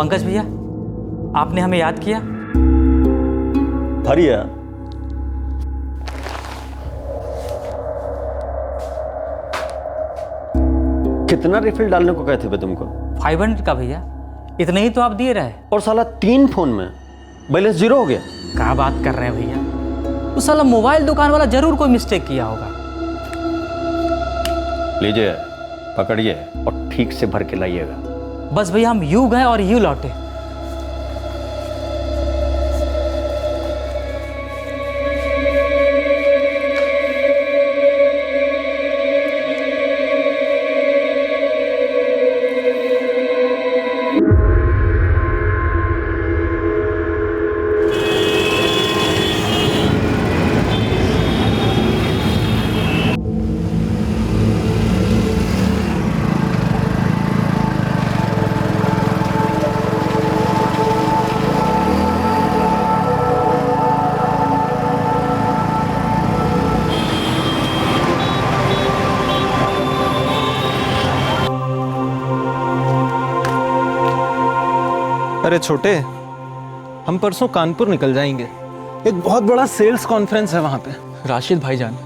पंकज भैया, आपने हमें याद किया? भरिया, कितना रिफिल डालने को कहते थे तुमको? 500 का भैया, इतने ही तो आप दिए रहे। और साला 3 फोन में बैलेंस 0 हो गया। क्या बात कर रहे हैं भैया? उस साला मोबाइल दुकान वाला जरूर कोई मिस्टेक किया होगा। लीजिए, पकड़िए और ठीक से भर के लाइएगा। बस भैया, हम यूं गए और यूं लौटे। अरे छोटे, हम परसों कानपुर निकल जाएंगे। एक बहुत बड़ा सेल्स कॉन्फ्रेंस है वहाँ पे। राशिद भाईजान,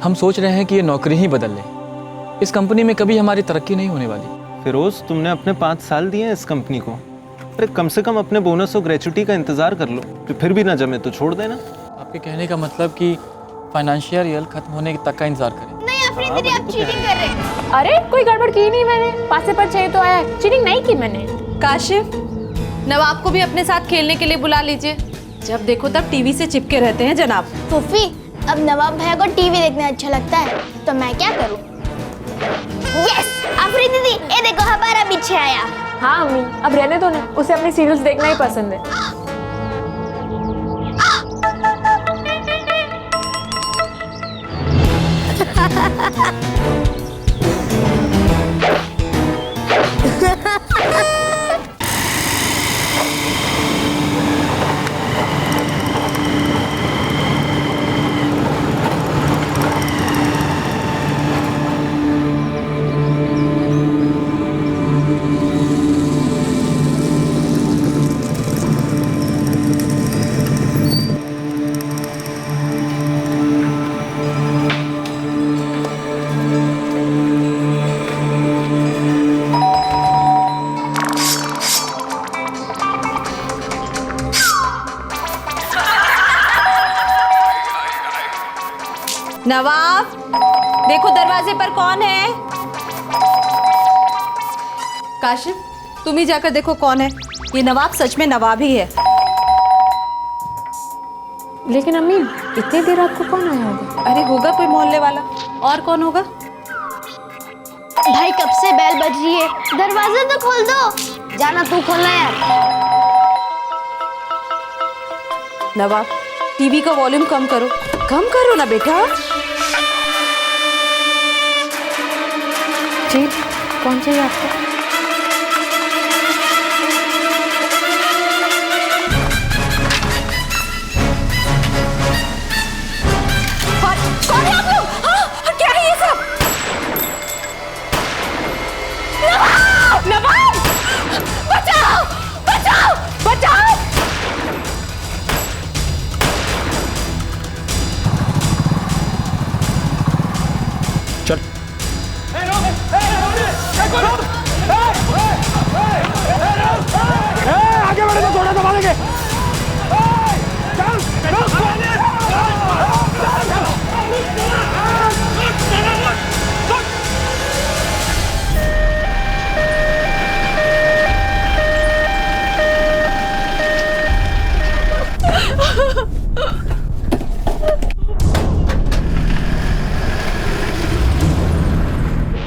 हम सोच रहे हैं कि ये नौकरी ही बदल लें। इस कंपनी में कभी हमारी तरक्की नहीं होने वाली। फिरोज, तुमने अपने 5 साल दिए हैं इस कंपनी को। अरे कम से कम अपने बोनस और ग्रेचुटी का इंतजार कर लो। कि फिर भी ना जमे तो छोड़ देना। आपके कहने का मतलब कि फाइनेंशियल ईयर खत्म होने तक का इंतजार करें? नहीं अफरीन दीदी, आप चीटिंग कर रहे हैं। अरे कोई गड़बड़ की नहीं मैंने, पासे पर चाहिए तो आया, चीटिंग नहीं की मैंने। काशिफ, नवाब को भी अपने साथ खेलने के लिए बुला लीजिए। जब देखो तब टीवी से चिपके रहते हैं जनाब। फूफी, अब नवाब भैया को टीवी देखना अच्छा लगता है, तो मैं क्या करूं? यस, अफरीन दीदी, ये देखो हमारा पीछे आया। हाँ अम्मी, अब रहने दो ना, उसे अपने सीरियल्स देखना ही पसंद है। नवाब, देखो दरवाजे पर कौन है। काशिफ, तुम ही जाकर देखो कौन है। ये नवाब सच में नवाब ही है। लेकिन अम्मी, इतनी देर रात को कौन आया होगा? अरे होगा कोई मोहल्ले वाला, और कौन होगा? भाई कब से बेल बज रही है, दरवाजा तो खोल दो। जाना तू खोलना यार। नवाब, टीवी का वॉल्यूम कम करो। कम करो ना बेटा। जी, कौन चाहिए आपको? कौन है आप लोग? हाँ, क्या है ये सब? नवाब! नवाब! बचाओ! बचाओ! बचाओ! चल। आगे बढ़े तो थोड़ा दबा देंगे।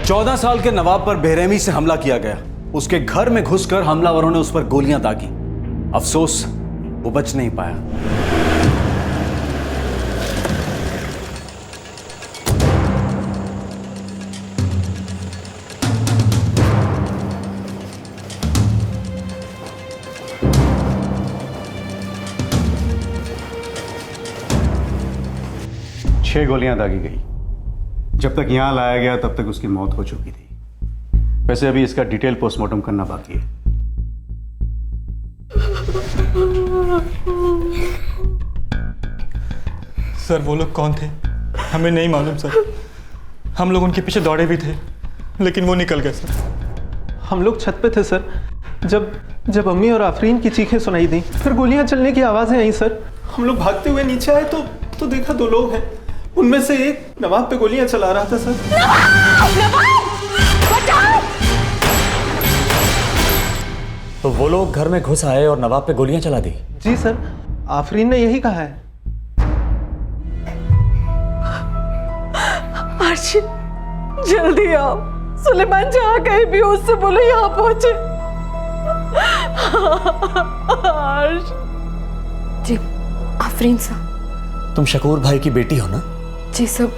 चौदह साल के नवाब पर बेरहमी से हमला किया गया। उसके घर में घुसकर हमलावरों ने उस पर गोलियां दागी। अफसोस वो बच नहीं पाया। छह गोलियां दागी गई। जब तक यहां लाया गया तब तक उसकी मौत हो चुकी थी। वैसे अभी इसका डिटेल पोस्टमार्टम करना बाकी है। सर वो लोग कौन थे हमें नहीं मालूम सर। हम लोग उनके पीछे दौड़े भी थे लेकिन वो निकल गए सर। हम लोग छत पे थे सर, जब अम्मी और आफरीन की चीखें सुनाई दी, फिर गोलियां चलने की आवाज़ें आई सर। हम लोग भागते हुए नीचे आए तो देखा 2 लोग हैं, उनमें से एक नवाब पे गोलियां चला रहा था सर। तो वो लोग घर में घुस आए और नवाब पे गोलियां चला दी? जी सर, आफरीन ने यही कहा है। अर्शिद जल्दी आओ, सुलेमान जहाँ कहीं भी हो उससे बोलो यहाँ पहुंचे। जी आफरीन सर। तुम शकूर भाई की बेटी हो ना? जी सर,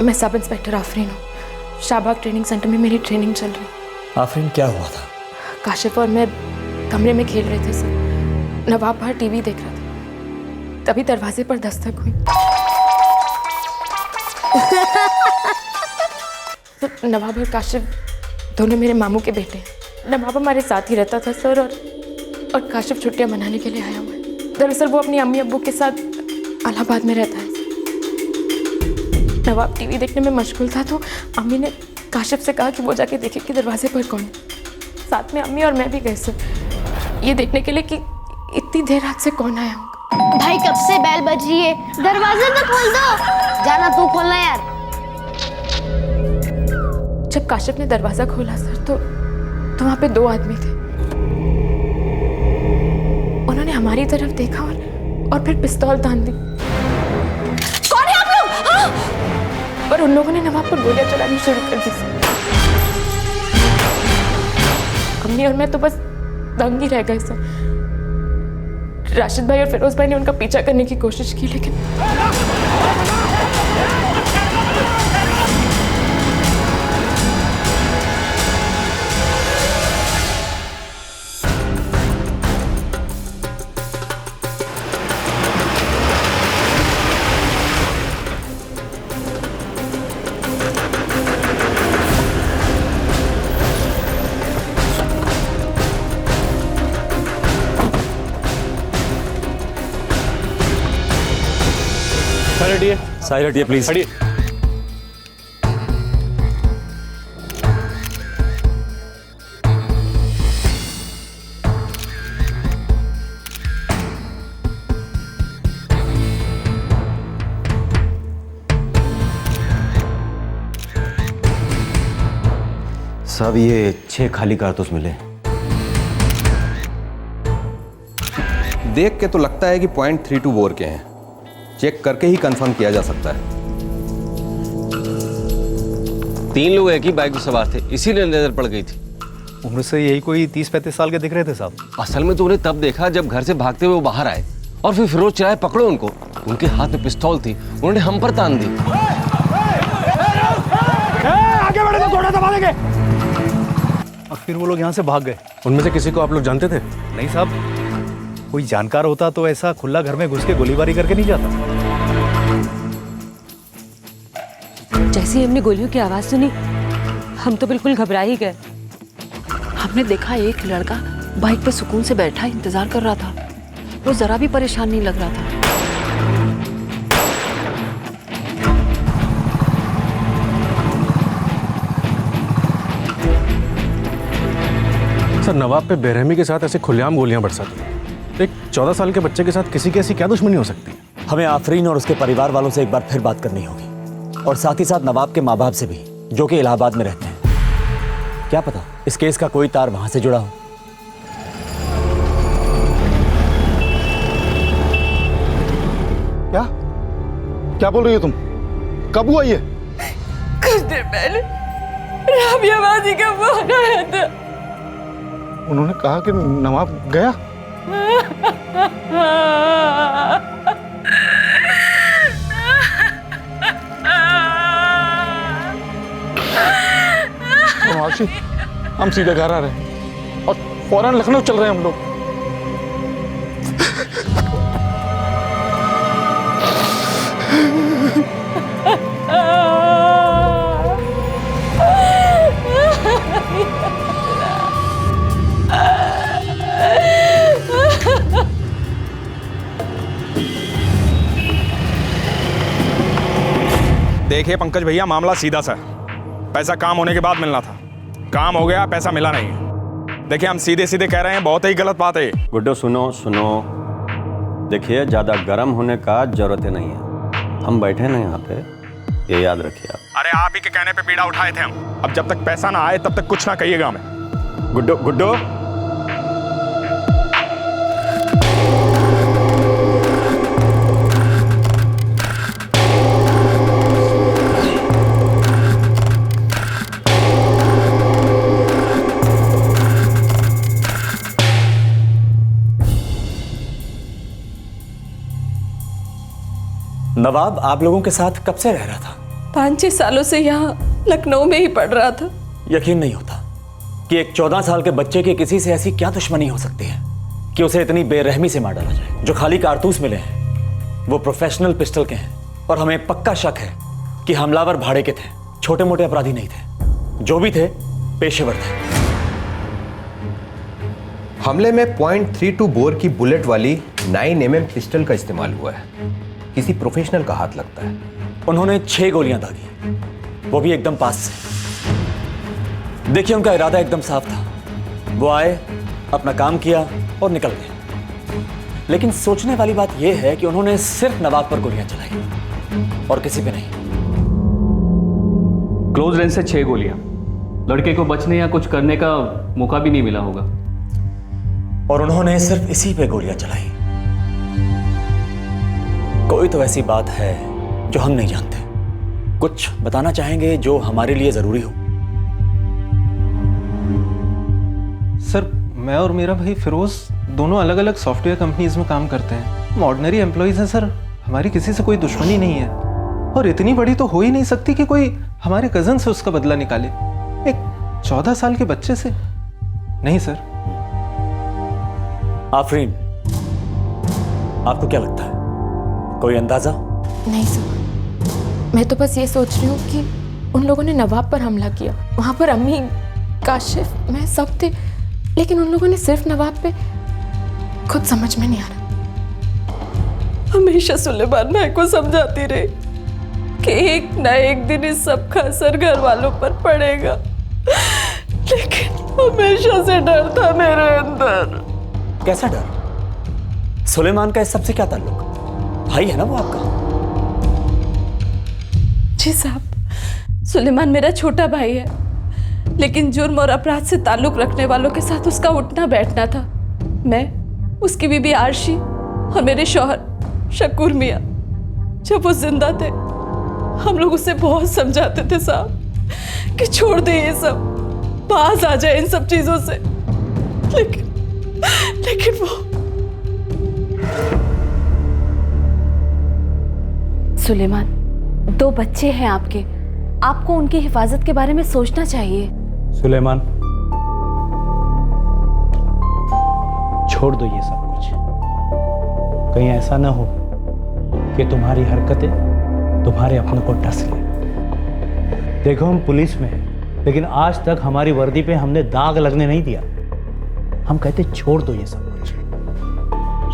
मैं सब इंस्पेक्टर आफरीन हूँ। शाहबाग ट्रेनिंग सेंटर में मेरी ट्रेनिंग चल रही। आफरीन क्या हुआ था? काशिफ और मैं कमरे में खेल रहे थे सर। नवाब बाहर टीवी देख रहा था, तभी दरवाजे पर दस्तक हुई। तो नवाब और काशिफ दोनों मेरे मामू के बेटे हैं। नवाब हमारे साथ ही रहता था सर, और काशिफ छुट्टियां मनाने के लिए आया हुआ है। दरअसल वो अपनी अम्मी अब्बू के साथ इलाहाबाद में रहता है। नवाब टीवी देखने में मशगूल था तो अम्मी ने काशिफ से कहा कि वो जाके देखे कि दरवाजे पर कौन है। साथ में अम्मी और मैं भी गए सर, ये देखने के लिए कि इतनी देर रात से कौन आया होगा। भाई कब से बेल बज रही है, दरवाजे तो खोल दो। जाना तू खोलना यार। जब काशिफ ने दरवाजा खोला सर तो वहां पे 2 आदमी थे। उन्होंने हमारी तरफ देखा और फिर पिस्तौल तान दी। कौन है आप लोग? हाँ! और उन लोगों ने नवाब पर गोलियां चलानी शुरू कर दी सर। अम्मी और मैं तो बस दंग ही रह गए सर। राशिद भाई और फिरोज भाई ने उनका पीछा करने की कोशिश की लेकिन साइड हटिए प्लीज। हटिए। साहब ये 6 खाली कारतूस मिले। देख के तो लगता है कि .32 बोर के हैं, चेक करके ही कंफर्म किया जा सकता है। 3 लोग एक ही बाइक में सवार थे, इसीलिए नजर पड़ गई थी। उम्र से यही कोई 30-35 साल के दिख रहे थे साहब। असल में तो उन्हें तब देखा जब घर से भागते हुए वो बाहर आए और फिर फिरोज चाहे पकड़ो उनको। उनके हाथ में पिस्तौल थी, उन्होंने हम पर तान दी। आगे बढ़े तो थोड़ा दबा देंगे। और फिर वो लोग यहाँ से भाग गए। उनमें से किसी को आप लोग जानते थे? नहीं साहब, कोई जानकार होता तो ऐसा खुला घर में घुस के गोलीबारी करके नहीं जाता। जैसे ही हमने गोलियों की आवाज सुनी हम तो बिल्कुल घबरा ही गए। हमने देखा एक लड़का बाइक पर सुकून से बैठा इंतजार कर रहा था, वो जरा भी परेशान नहीं लग रहा था। सर नवाब पे बेरहमी के साथ ऐसे खुलेआम गोलियां बरसाती हैं। एक 14 साल के बच्चे के साथ किसी की ऐसी क्या दुश्मनी हो सकती है? हमें आफरीन और उसके परिवार वालों से एक बार फिर बात करनी होगी, और साथ ही साथ नवाब के माँ बाप से भी, जो कि इलाहाबाद में रहते हैं। क्या पता इस केस का कोई तार वहां से जुड़ा हो। क्या क्या बोल रही हो तुम? कब हुआ ये? कुछ देर पहले राबिया बाजी का फोन आया था। उन्होंने कहा कि नवाब गया। हम सीधे घर आ रहे हैं और फौरन लखनऊ चल रहे हैं हम लोग। देखिए पंकज भैया, मामला सीधा सा है। पैसा काम होने के बाद मिलना था, काम हो गया, पैसा मिला नहीं। देखिए हम सीधे सीधे कह रहे हैं, बहुत ही गलत बात है। गुड्डो सुनो सुनो, देखिए ज़्यादा गर्म होने का जरूरत नहीं है। हम बैठे ना यहाँ पे, ये याद रखिए आप। अरे आप ही के कहने पे पीड़ा उठाए थे हम। अब जब तक पैसा ना आए तब तक कुछ ना कहिएगा हमें। गुड्डो गुड्डो, नवाब आप लोगों के साथ कब से रह रहा था? 5-6 सालों से यहाँ लखनऊ में ही पढ़ रहा था। यकीन नहीं होता कि एक 14 साल के बच्चे की किसी से ऐसी क्या दुश्मनी हो सकती है कि उसे इतनी बेरहमी से मार डाला जाए। जो खाली कारतूस मिले हैं वो प्रोफेशनल पिस्टल के हैं और हमें पक्का शक है कि हमलावर भाड़े के थे, छोटे मोटे अपराधी नहीं थे। जो भी थे पेशेवर थे। हमले में .32 बोर की बुलेट वाली 9mm पिस्टल का इस्तेमाल हुआ है। किसी प्रोफेशनल का हाथ लगता है। उन्होंने 6 गोलियां दागी, वो भी एकदम पास से। देखिए उनका इरादा एकदम साफ था। वो आए, अपना काम किया और निकल गए। लेकिन सोचने वाली बात यह है कि उन्होंने सिर्फ नवाब पर गोलियां चलाई और किसी पे नहीं। क्लोज रेंज से 6 गोलियां, लड़के को बचने या कुछ करने का मौका भी नहीं मिला होगा। और उन्होंने सिर्फ इसी पे गोलियां चलाई। कोई तो ऐसी बात है जो हम नहीं जानते। कुछ बताना चाहेंगे जो हमारे लिए जरूरी हो? सर मैं और मेरा भाई फिरोज दोनों अलग अलग सॉफ्टवेयर कंपनीज में काम करते हैं। हम ऑर्डिनरी एम्प्लॉइज हैं सर, हमारी किसी से कोई दुश्मनी नहीं है। और इतनी बड़ी तो हो ही नहीं सकती कि कोई हमारे कजन से उसका बदला निकाले, एक 14 साल के बच्चे से। नहीं सर। आफरीन, आपको क्या लगता है, कोई अंदाजा? नहीं सर, मैं तो बस ये सोच रही हूँ कि उन लोगों ने नवाब पर हमला किया। वहां पर अम्मी, काशिफ, मैं सब थे, लेकिन उन लोगों ने सिर्फ नवाब पे। खुद समझ में नहीं आ रहा। हमेशा सुलेमान भाई को समझाती रही कि एक ना एक दिन इस सब का असर घर वालों पर पड़ेगा, लेकिन हमेशा से डर था मेरे अंदर। कैसा डर? सुलेमान का इस सबसे क्या ताल्लुक? भाई है ना वो आपका? जी साहब, सुलेमान मेरा छोटा भाई है, लेकिन जुर्म और अपराध से ताल्लुक रखने वालों के साथ उसका उठना बैठना था। मैं, उसकी बीबी आरशी और मेरे शौहर शकूर मियाँ, जब वो जिंदा थे हम लोग उसे बहुत समझाते थे साहब कि छोड़ दे ये सब, पास आ जाए इन सब चीजों से, लेकिन वो। सुलेमान, 2 बच्चे हैं आपके, आपको उनकी हिफाजत के बारे में सोचना चाहिए। सुलेमान, छोड़ दो ये सब कुछ। कहीं ऐसा ना हो कि तुम्हारी हरकतें तुम्हारे अपनों को डस ले। देखो हम पुलिस में हैं, लेकिन आज तक हमारी वर्दी पे हमने दाग लगने नहीं दिया। हम कहते छोड़ दो ये सब कुछ।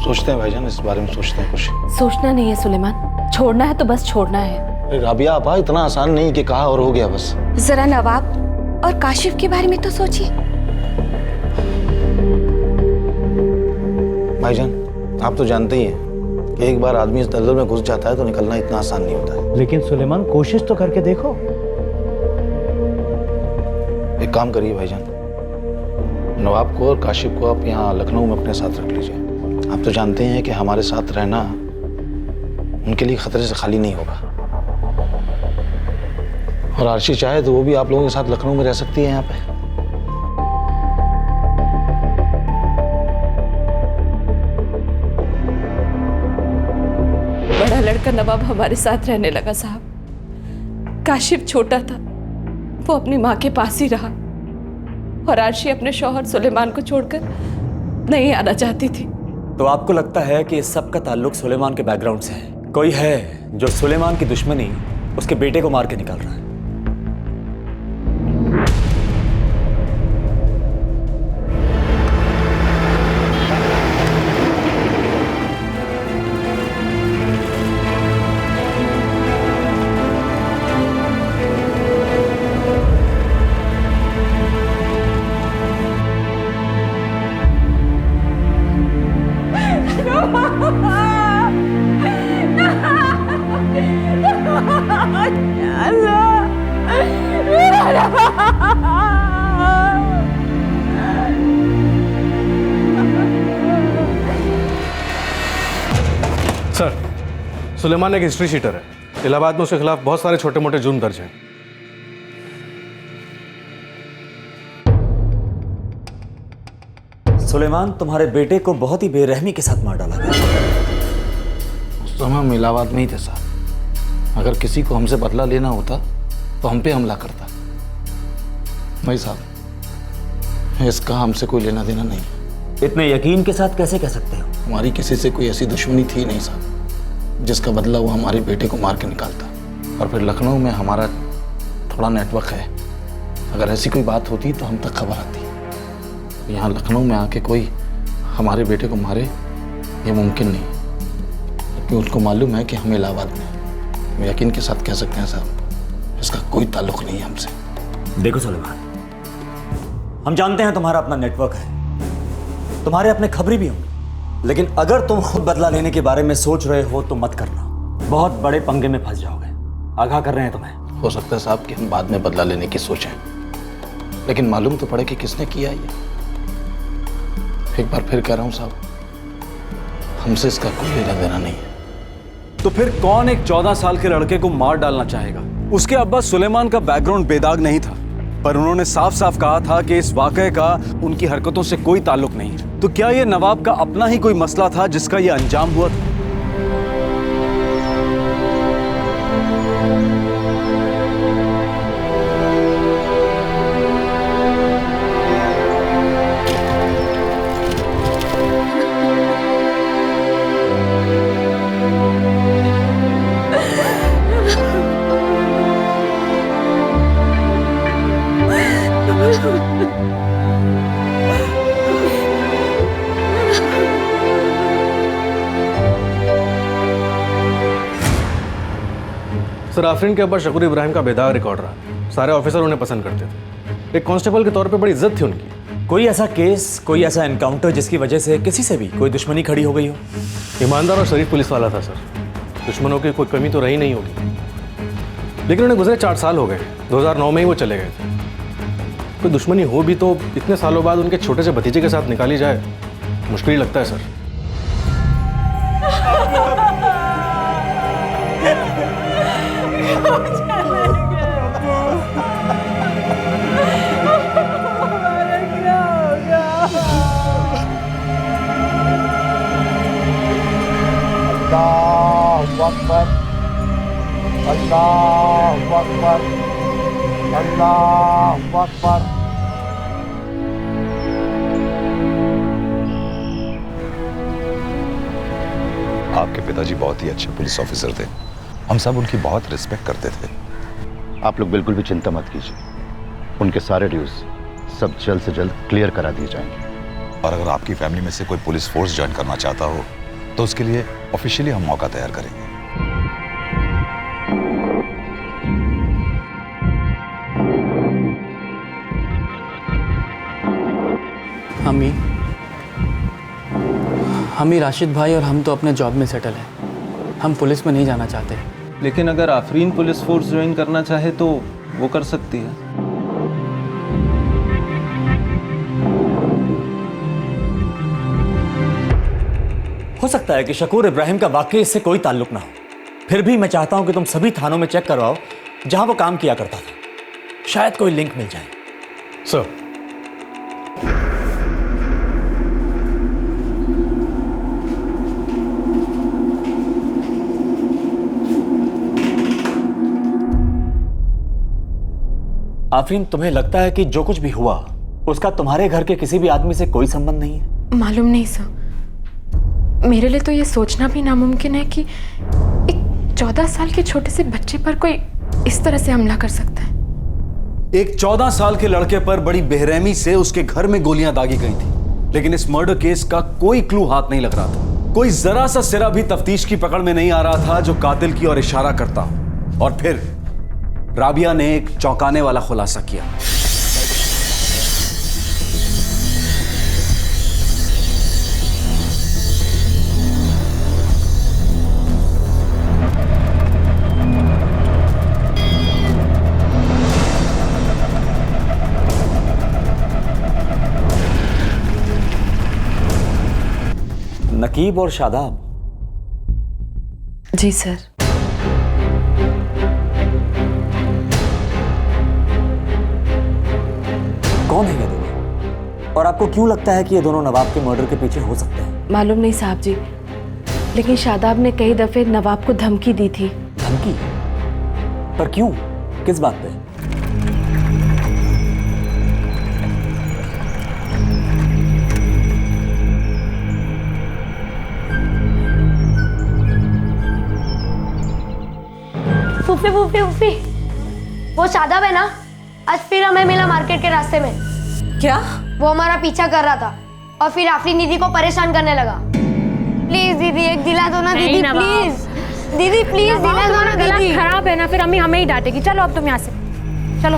सोचते हैं भाईजान, इस बारे में सोचते हैं कुछ। सोचना नहीं है सुलेमान, छोड़ना है तो बस छोड़ना है। राबिया आपा, इतना आसान नहीं कि कहा और हो गया बस। जरा नवाब और काशिफ के बारे में तो सोचिए। भाईजान आप तो जानते ही हैं कि एक बार आदमी इस दलदल में घुस जाता है तो निकलना इतना आसान नहीं होता है। लेकिन सुलेमान कोशिश तो करके देखो। एक काम करिए भाईजान, नवाब को और काशिफ को आप यहाँ लखनऊ में अपने साथ रख लीजिए। आप तो जानते हैं कि हमारे साथ रहना उनके लिए खतरे से खाली नहीं होगा। और आरशी चाहे तो वो भी आप लोगों के साथ लखनऊ में रह सकती है यहाँ पे। बड़ा लड़का नवाब हमारे साथ रहने लगा साहब। काशिफ छोटा था, वो अपनी माँ के पास ही रहा, और आरशी अपने शौहर सुलेमान को छोड़कर नहीं आना चाहती थी। तो आपको लगता है कि इस सब का ताल्लुक सुलेमान के बैकग्राउंड से है? कोई है जो सुलेमान की दुश्मनी उसके बेटे को मार के निकाल रहा है? सुलेमान एक हिस्ट्री शीटर है। इलाहाबाद में उसके खिलाफ बहुत सारे छोटे मोटे जुर्म दर्ज हैं। सुलेमान, तुम्हारे बेटे को बहुत ही बेरहमी के साथ मार डाला गया। उस समय हम इलाहाबाद में ही थे साहब। अगर किसी को हमसे बदला लेना होता तो हम पे हमला करता। भाई साहब, इसका हमसे कोई लेना देना नहीं। इतने यकीन के साथ कैसे कह सकते हो? हमारी किसी से कोई ऐसी दुश्मनी थी नहीं साहब जिसका बदला वो हमारे बेटे को मार के निकालता। और फिर लखनऊ में हमारा थोड़ा नेटवर्क है, अगर ऐसी कोई बात होती तो हम तक खबर आती। यहाँ लखनऊ में आके कोई हमारे बेटे को मारे ये मुमकिन नहीं, क्योंकि उसको मालूम है कि हम इलाहाबाद में हैं। यकीन के साथ कह सकते हैं साहब, इसका कोई ताल्लुक नहीं है हमसे। देखो सुलेमान, हम जानते हैं तुम्हारा अपना नेटवर्क है, तुम्हारे अपने खबरी भी होंगे, लेकिन अगर तुम खुद बदला लेने के बारे में सोच रहे हो तो मत करना। बहुत बड़े पंगे में फंस जाओगे। आगाह कर रहे हैं तुम्हें। हो सकता है साहब कि हम बाद में बदला लेने की सोचें, लेकिन मालूम तो पड़े कि किसने किया ये। एक बार फिर कह रहा हूं साहब, हमसे इसका कोई लेना देना नहीं है। तो फिर कौन एक 14 साल के लड़के को मार डालना चाहेगा? उसके अब्बा सुलेमान का बैकग्राउंड बेदाग नहीं था, पर उन्होंने साफ साफ कहा था कि इस वाकये का उनकी हरकतों से कोई ताल्लुक नहीं है। तो क्या यह नवाब का अपना ही कोई मसला था जिसका यह अंजाम हुआ था? सर, आफरीन के अब्बा शकूर इब्राहिम का बेदाग रिकॉर्ड रहा। सारे ऑफिसर उन्हें पसंद करते थे। एक कांस्टेबल के तौर पे बड़ी इज्जत थी उनकी। कोई ऐसा केस, कोई ऐसा एनकाउंटर जिसकी वजह से किसी से भी कोई दुश्मनी खड़ी हो गई हो? ईमानदार और शरीफ पुलिस वाला था सर। दुश्मनों की कोई कमी तो रही नहीं होगी, लेकिन उन्हें गुजरे 4 साल हो गए। 2009 में ही वो चले गए थे। कोई दुश्मनी हो भी तो इतने सालों बाद उनके छोटे से भतीजे के साथ निकाली जाए, मुश्किल ही लगता है सर। अल्लाहु अकबर, अल्लाहु अकबर, अल्लाहु अकबर। आपके पिताजी बहुत ही अच्छे पुलिस ऑफिसर थे। हम सब उनकी बहुत रिस्पेक्ट करते थे। आप लोग बिल्कुल भी चिंता मत कीजिए, उनके सारे ड्यूज सब जल्द से जल्द क्लियर करा दिए जाएंगे। और अगर आपकी फैमिली में से कोई पुलिस फोर्स ज्वाइन करना चाहता हो तो उसके लिए ऑफिशियली हम मौका तैयार करेंगे। हम ही राशिद भाई और हम तो अपने जॉब में सेटल हैं। हम पुलिस में नहीं जाना चाहते। लेकिन अगर आफरीन पुलिस फोर्स ज्वाइन करना चाहे तो वो कर सकती है। हो सकता है कि शकूर इब्राहिम का वाकई इससे कोई ताल्लुक ना हो, फिर भी मैं चाहता हूं कि तुम सभी थानों में चेक करवाओ जहां वो काम किया करता था। शायद कोई लिंक मिल जाए। सर, आफरीन, तुम्हें लगता है कि जो कुछ भी हुआ उसका तुम्हारे घर के किसी भी आदमी से कोई संबंध नहीं है? मालूम नहीं सर, मेरे लिए तो ये सोचना भी नामुमकिन है कि एक 14 साल के छोटे से बच्चे पर कोई इस तरह से हमला कर सकता है। एक 14 साल के लड़के पर बड़ी बेरहमी से उसके घर में गोलियां दागी गई थी, लेकिन इस मर्डर केस का कोई क्लू हाथ नहीं लग रहा था। कोई जरा सा सिरा भी तफ्तीश की पकड़ में नहीं आ रहा था जो कातिल की ओर इशारा करता हो। और फिर राबिया ने एक चौंकाने वाला खुलासा किया। नकीब और शादाब, जी सर। कौन है ये दोनों और आपको क्यों लगता है कि ये दोनों नवाब के मर्डर के पीछे हो सकते हैं? मालूम नहीं साहब जी, लेकिन शादाब ने कई दफे नवाब को धमकी दी थी। धमकी? पर क्यों? किस बात पे? फूफी फूफी फूफी, वो शादाब है ना, आज फिर हमें मिला मार्केट के रास्ते में। क्या? वो हमारा पीछा कर रहा था और फिर आफरीन दीदी को परेशान करने लगा। प्लीज दीदी एक दिला दो ना दीदी, प्लीज दीदी प्लीज दिला दो ना दीदी। खराब है ना, फिर अम्मी हमें ही डांटेगी। चलो अब तुम यहाँ से चलो।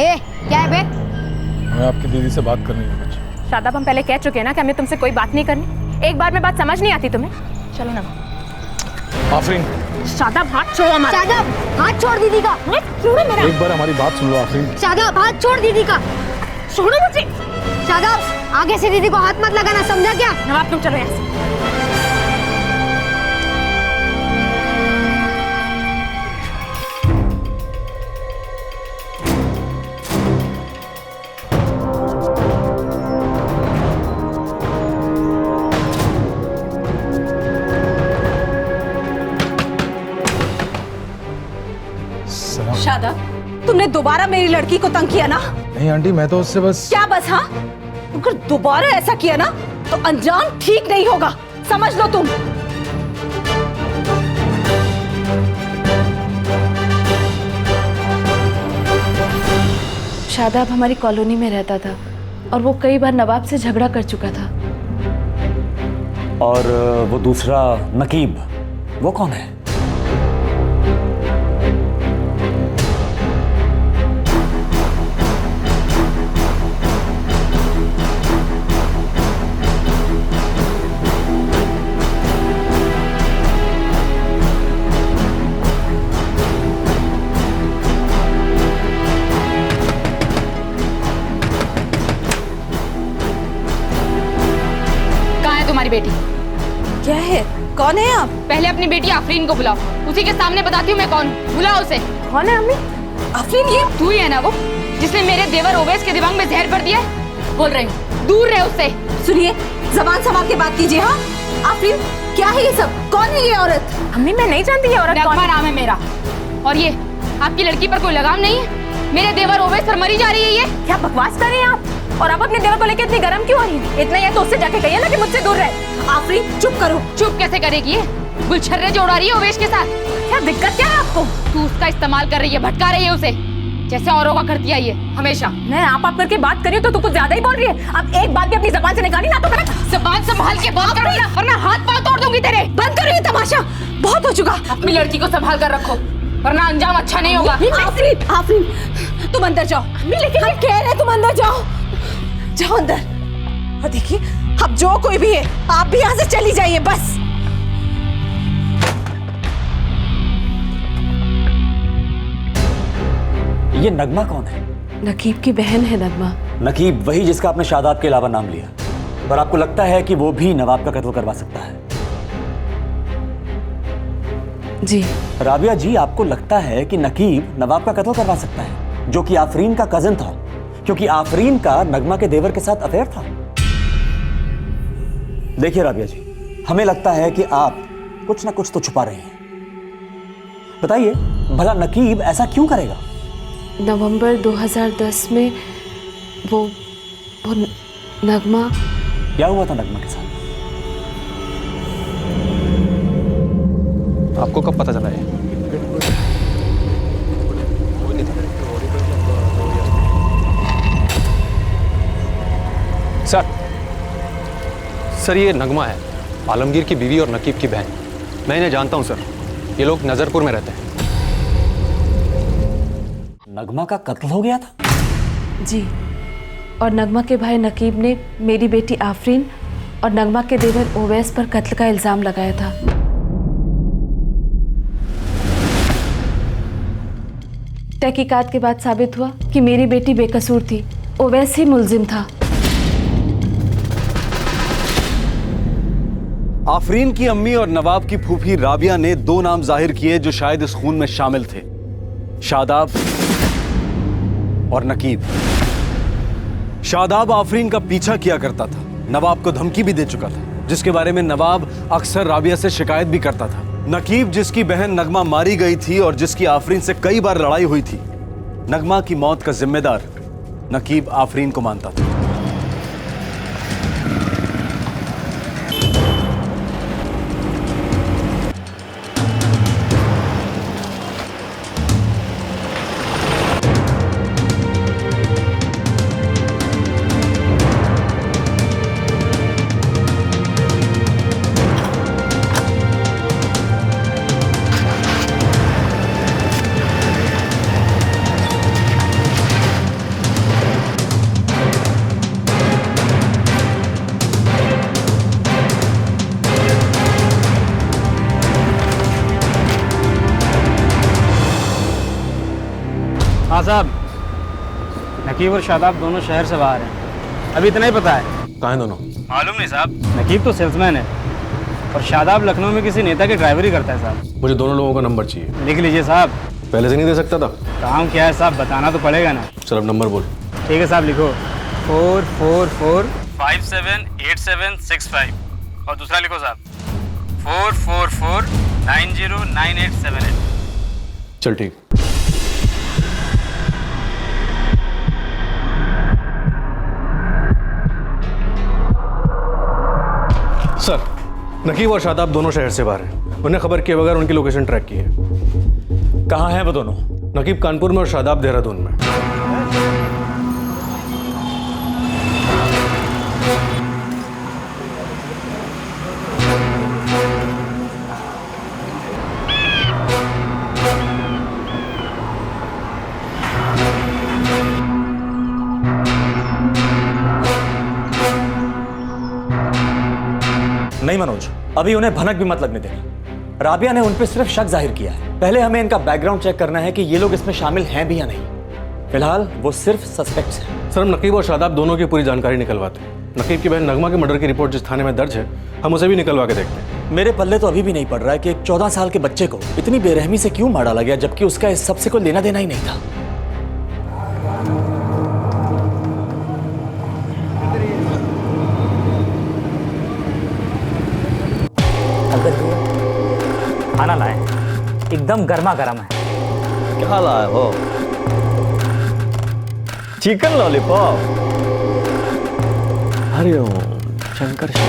ए क्या है बे? मैं आपकी दीदी से बात करनी है कुछ। शादाब, हम पहले कह चुके हैं ना कि हमें तुमसे कोई बात नहीं करनी। एक बार में बात समझ नहीं आती तुम्हें। चलो ना। आफरीन, शादाब हाथ छोड़ो हमारा। शादाब हाथ छोड़ दीदी का। छोड़ो मेरा। एक बार हमारी बात सुन लो आफरीन। शादाब हाथ छोड़ दीदी का। छोड़ो मुझे। शादाब आगे से दीदी को हाथ मत लगाना, समझा क्या? नवाब तुम चलो यहाँ से। शादाब, तुमने दोबारा मेरी लड़की को तंग किया ना? नहीं आंटी, मैं तो उससे बस। क्या बस? हाँ, अगर दोबारा ऐसा किया ना तो अंजाम ठीक नहीं होगा, समझ लो तुम। शादाब हमारी कॉलोनी में रहता था और वो कई बार नवाब से झगड़ा कर चुका था। और वो दूसरा नकीब, वो कौन है? बेटी क्या है? कौन है आप? पहले अपनी बेटी आफरीन को बुलाओ, उसी के सामने बताती हूँ मैं कौन हूँ। बुलाओ उसे। कौन है अम्मी? आफरीन ये तू ही है ना वो जिसने मेरे देवर ओवैस के दिमाग में जहर भर दिया है? बोल रही हूँ, दूर रहे उससे। सुनिए, जबान संभाल के बात कीजिए। हाँ आफरीन, क्या है ये सब? कौन है ये औरत? अम्मी मैं नहीं जानती ये औरत कौन है। नाम है मेरा। और ये आपकी लड़की पर कोई लगाम नहीं है? मेरे देवर ओवैस पर मरी जा रही है ये। क्या बकवास कर रही हैं आप? और आप अपने देवर को लेकर इतनी गर्म क्यों हो रही है? इतना ये तो उससे जाके कहिए ना कि मुझसे दूर रहे। आफरीन चुप करो। चुप कैसे करेगी ये? गुलछर्रे जोड़ा रही है ओवैस के साथ। क्या दिक्कत क्या है आपको? तू उसका इस्तेमाल कर रही है, भटका रही है उसे, जैसे औरों का करती है ये हमेशा। मैं आप करके बात करी तो तू कुछ ज्यादा ही बोल रही है। अब एक बात भी अपनी जबान से निकाली ना तो मेरा जबान संभाल के बात करो ना, वरना हाथ पांव तोड़ दूंगी तेरे। बंद करो ये तमाशा, बहुत हो चुका। अपनी लड़की को संभाल कर रखो, वरना अंजाम अच्छा नहीं होगा। आफरीन, आफरीन तुम अंदर जाओ। लेकिन हम कह रहे तुम अंदर जाओ। जाओ अंदर। और देखिए, अब जो कोई भी है आप भी यहाँ से चली जाइए बस। ये नगमा कौन है? नकीब की बहन है नगमा। नकीब वही जिसका आपने शादाब के अलावा नाम लिया, पर आपको लगता है कि वो भी नवाब का कत्ल करवा सकता है? जी। राबिया जी, आपको लगता है कि नकीब नवाब का कत्ल करवा सकता है, जो कि आफरीन का कजन था, क्योंकि आफरीन का नगमा के देवर के साथ अफेयर था? देखिए राबिया जी, हमें लगता है कि आप कुछ ना कुछ तो छुपा रहे हैं। बताइए भला नकीब ऐसा क्यों करेगा? नवंबर 2010 में वो नगमा। क्या हुआ था नगमा के साथ? आपको कब पता चला है? सर ये नगमा है, आलमगीर की बीवी और नकीब की बहन। मैं इन्हें जानता हूं सर, ये लोग नजरपुर में रहते हैं। नगमा का कत्ल हो गया था? जी, और नगमा के भाई नकीब ने मेरी बेटी आफरीन और नगमा के देवर ओवैस पर कत्ल का इल्जाम लगाया था। तहकीकात के बाद साबित हुआ कि मेरी बेटी बेकसूर थी, ओवैस ही मुलजिम था। आफरीन की अम्मी और नवाब की फूफी राबिया ने 2 नाम जाहिर किए जो शायद इस खून में शामिल थे, शादाब और नकीब। शादाब आफरीन का पीछा किया करता था, नवाब को धमकी भी दे चुका था, जिसके बारे में नवाब अक्सर राबिया से शिकायत भी करता था। नकीब जिसकी बहन नगमा मारी गई थी और जिसकी आफरीन से कई बार लड़ाई हुई थी, नगमा की मौत का जिम्मेदार नकीब आफरीन को मानता था। हाँ साहब, नकीब और शादाब दोनों शहर से बाहर हैं। अभी इतना ही पता है। कहाँ हैं दोनों? मालूम नहीं साहब। नकीब तो सेल्समैन है और शादाब लखनऊ में किसी नेता की ड्राइवरी करता है साहब। मुझे दोनों लोगों का नंबर चाहिए। लिख लीजिए साहब। पहले से नहीं दे सकता था? काम क्या है साहब, बताना तो पड़ेगा ना। चल अब नंबर बोल। ठीक है साहब, लिखो 444578765 और दूसरा लिखो साहब 444909878। चल ठीक। सर, नकीब और शादाब दोनों शहर से बाहर हैं। उन्हें खबर किए बगैर उनकी लोकेशन ट्रैक की है। कहाँ हैं वो दोनों? नकीब कानपुर में और शादाब देहरादून में। नहीं मनोज, अभी उन्हें भनक भी मत लगने देना। राबिया ने उन पर सिर्फ शक जाहिर किया है। पहले हमें इनका बैकग्राउंड चेक करना है कि ये लोग इसमें शामिल हैं भी या नहीं। फिलहाल वो सिर्फ सस्पेक्ट्स हैं। सर, हम नकीब और शादाब दोनों की पूरी जानकारी निकलवाते हैं। नकीब की बहन नगमा के मर्डर की रिपोर्ट जिस थाने में दर्ज है, हम उसे भी निकलवा के देखते हैं। मेरे पल्ले तो अभी भी नहीं पड़ रहा है कि एक 14 साल के बच्चे को इतनी बेरहमी से क्यों मार डाला गया, जबकि उसका इस सबसे कोई लेना देना ही नहीं था। खाना लाए, एकदम गर्मा गर्म है। क्या लाए हो? Chicken lollipop. हरिओम शंकर शंकर।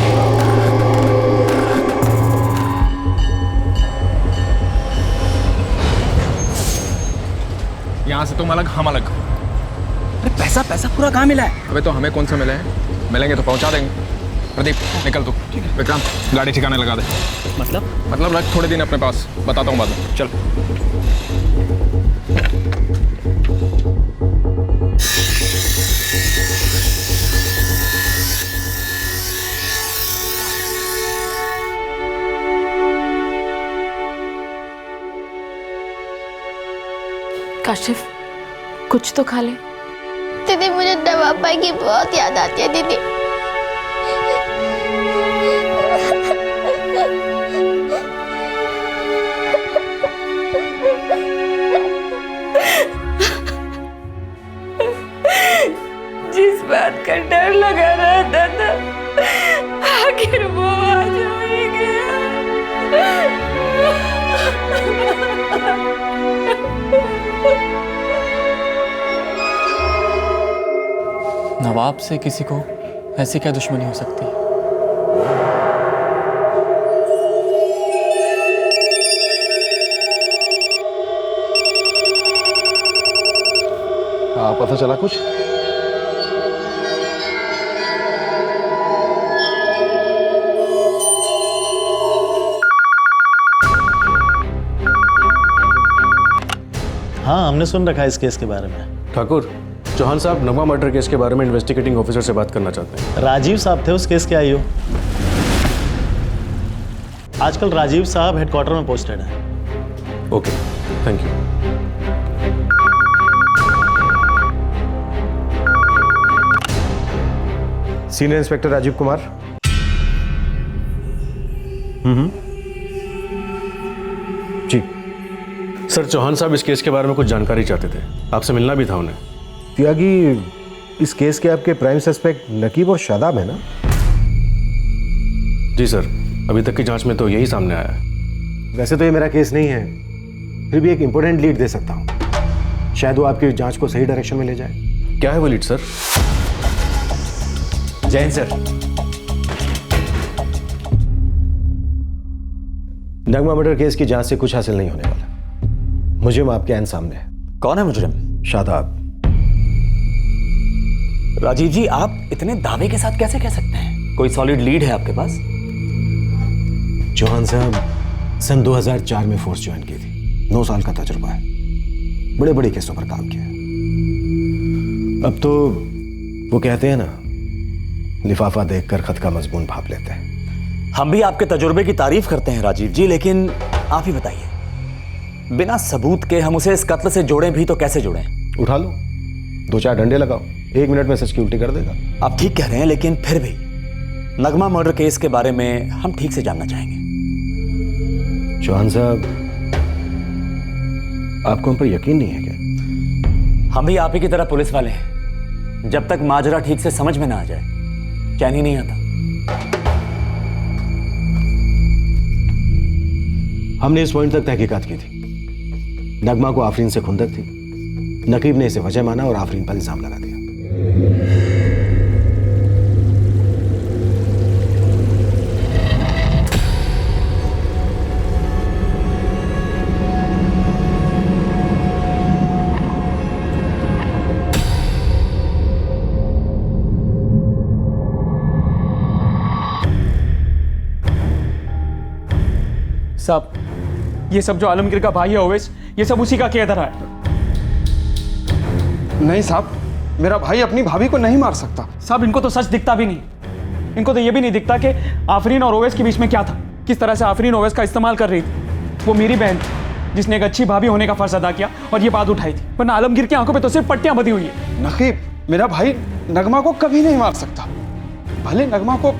यहाँ से तुम अलग, हम अलग। अरे पैसा पूरा कहाँ मिला है? अबे तो हमें कौन सा मिला है? मिलेंगे तो पहुँचा देंगे। प्रदीप निकल तू। विक्रांत गाड़ी ठिकाने लगा दे। मतलब रख थोड़े दिन अपने पास, बताता हूँ बाद में। चल। काशिफ, कुछ तो खा ले। दीदी मुझे नवाब भाई की बहुत याद आती है दीदी। जिस बात का डर लगा रहता था, आखिर वो आज हो ही गया। नवाब से किसी को ऐसी क्या दुश्मनी हो सकती है? पता चला कुछ? हाँ, हमने सुन रखा है इस केस के बारे में। ठाकुर, चौहान साहब नगमा मर्डर केस के बारे में इन्वेस्टिगेटिंग ऑफिसर से बात करना चाहते हैं। राजीव साहब थे उस केस के आईओ। आजकल राजीव साहब हेडक्वार्टर में पोस्टेड हैं। Okay, thank you. Senior inspector Rajiv Kumar. जी सर, चौहान साहब इस केस के बारे में कुछ जानकारी चाहते थे, आपसे मिलना भी था उन्हें। त्यागी, इस केस के आपके प्राइम सस्पेक्ट नकीब और शादाब है ना? जी सर, अभी तक की जांच में तो यही सामने आया है। वैसे तो ये मेरा केस नहीं है, फिर भी एक इंपॉर्टेंट लीड दे सकता हूँ। शायद वो आपकी जांच को सही डायरेक्शन में ले जाए। क्या है वो लीड सर? जैन सर, नगमा मर्डर केस की जांच से कुछ हासिल नहीं होने वाला। मुजरिम आपके आइन सामने है। कौन है मुजरिम? शादाब। राजीव जी, आप इतने दावे के साथ कैसे कह सकते हैं? कोई सॉलिड लीड है आपके पास? चौहान साहब सन 2004 में फोर्स ज्वाइन की थी। 9 साल का तजुर्बा है, बड़े बड़े केसों पर काम किया है। अब तो वो कहते हैं ना, लिफाफा देखकर खत का मजमून भाप लेते हैं। हम भी आपके तजुर्बे की तारीफ करते हैं राजीव जी, लेकिन आप ही बताइए, बिना सबूत के हम उसे इस कत्ल से जोड़ें भी तो कैसे जोड़ें? उठा लो, 2-4 डंडे लगाओ, 1 मिनट में सच की उल्टी कर देगा। आप ठीक कह रहे हैं, लेकिन फिर भी नगमा मर्डर केस के बारे में हम ठीक से जानना चाहेंगे। चौहान साहब, आपको हम पर यकीन नहीं है क्या? हम भी आप ही की तरह पुलिस वाले हैं। जब तक माजरा ठीक से समझ में ना आ जाए, चैन ही नहीं आता। हमने इस पॉइंट तक तहकीकात की थी। नगमा को आफरीन से खुंदक थी। नकीब ने इसे वजह माना और आफरीन पर इल्जाम लगा दिया। साहब, ये सब जो आलमगीर का भाई है ओवैस, ये सब उसी का किया धरा है। नहीं साहब, मेरा भाई अपनी भाभी को नहीं मार सकता। साहब, इनको तो सच दिखता भी नहीं। इनको तो ये भी नहीं दिखता कि आफरीन और ओवैस के बीच में क्या था, किस तरह से आफरीन ओवैस का इस्तेमाल कर रही थी। वो मेरी बहन थी जिसने एक अच्छी भाभी होने का फर्ज अदा किया और ये बात उठाई थी, वरना आलमगीर की आंखों पे तो सिर्फ पट्टियां बंधी हुई है। नकीब, मेरा भाई नगमा को कभी नहीं मार सकता। भले नगमा को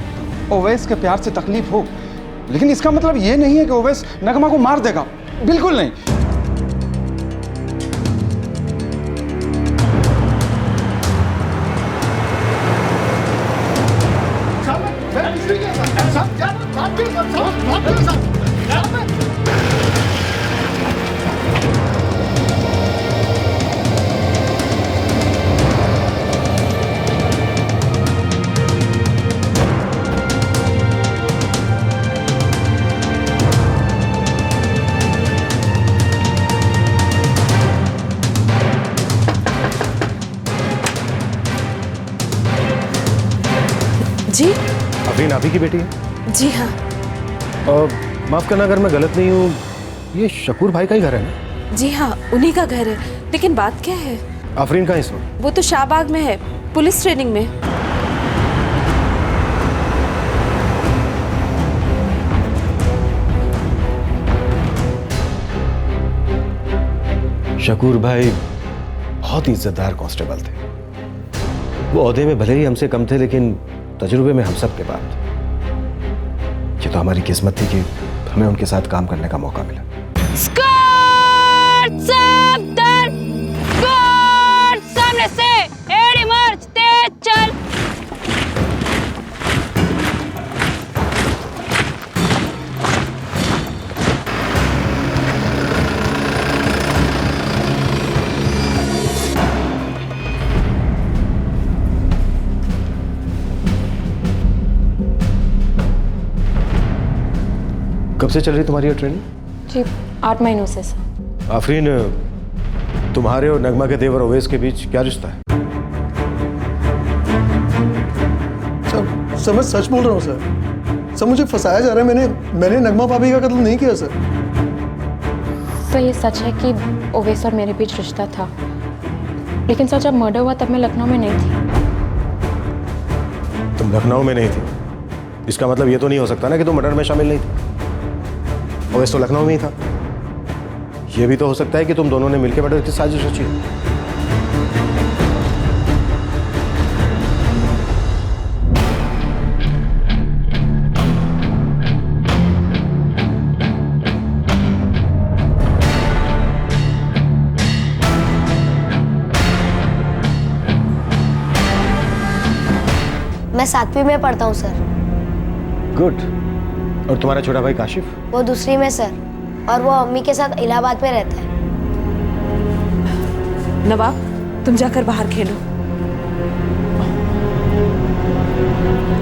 ओवैस के प्यार से तकलीफ हो, लेकिन इसका मतलब ये नहीं है कि ओवैस नगमा को मार देगा। बिल्कुल नहीं। जी? आफरीन आप ही की बेटी है? जी हाँ। माफ करना अगर मैं गलत नहीं हूँ, ये शकूर भाई का ही घर है ना? जी हाँ, उन्हीं का घर है। लेकिन बात क्या है? आफरीन कहाँ इस वक्त? वो तो शाहबाग में है, पुलिस ट्रेनिंग में। शकूर भाई बहुत ही इज्जतदार कांस्टेबल थे। वो ओहदे में भले ही हमसे कम थे, लेकिन तजुर्बे में हम सब के बाद। ये तो हमारी किस्मत थी कि हमें उनके साथ काम करने का मौका मिला। सामने से एड़ी मार्च, तेज चल। कब से चल रही तुम्हारी ये ट्रेनिंग? जी 8 महीनों से सर। आफरीन, तुम्हारे और नगमा के देवर ओवैस के बीच क्या रिश्ता है? सर मैं सच बोल रहा हूँ सर। सर मुझे फंसाया जा रहा है। मैंने नगमा भाभी का कत्ल नहीं किया सर। सर ये सच है कि ओवैस और मेरे बीच रिश्ता था, लेकिन सर जब मर्डर हुआ तब मैं लखनऊ में नहीं थी। तुम लखनऊ में नहीं थी, इसका मतलब ये तो नहीं हो सकता ना कि तुम मर्डर में शामिल नहीं थी। ओवैस तो लखनऊ में ही था। ये भी तो हो सकता है कि तुम दोनों ने मिलकर मर्डर की साजिश रची। मैं 7वीं में पढ़ता हूँ सर। गुड। और तुम्हारा छोटा भाई काशिफ? वो दूसरी में सर, और वो अम्मी के साथ इलाहाबाद में रहता है। नवाब, तुम जाकर बाहर खेलो।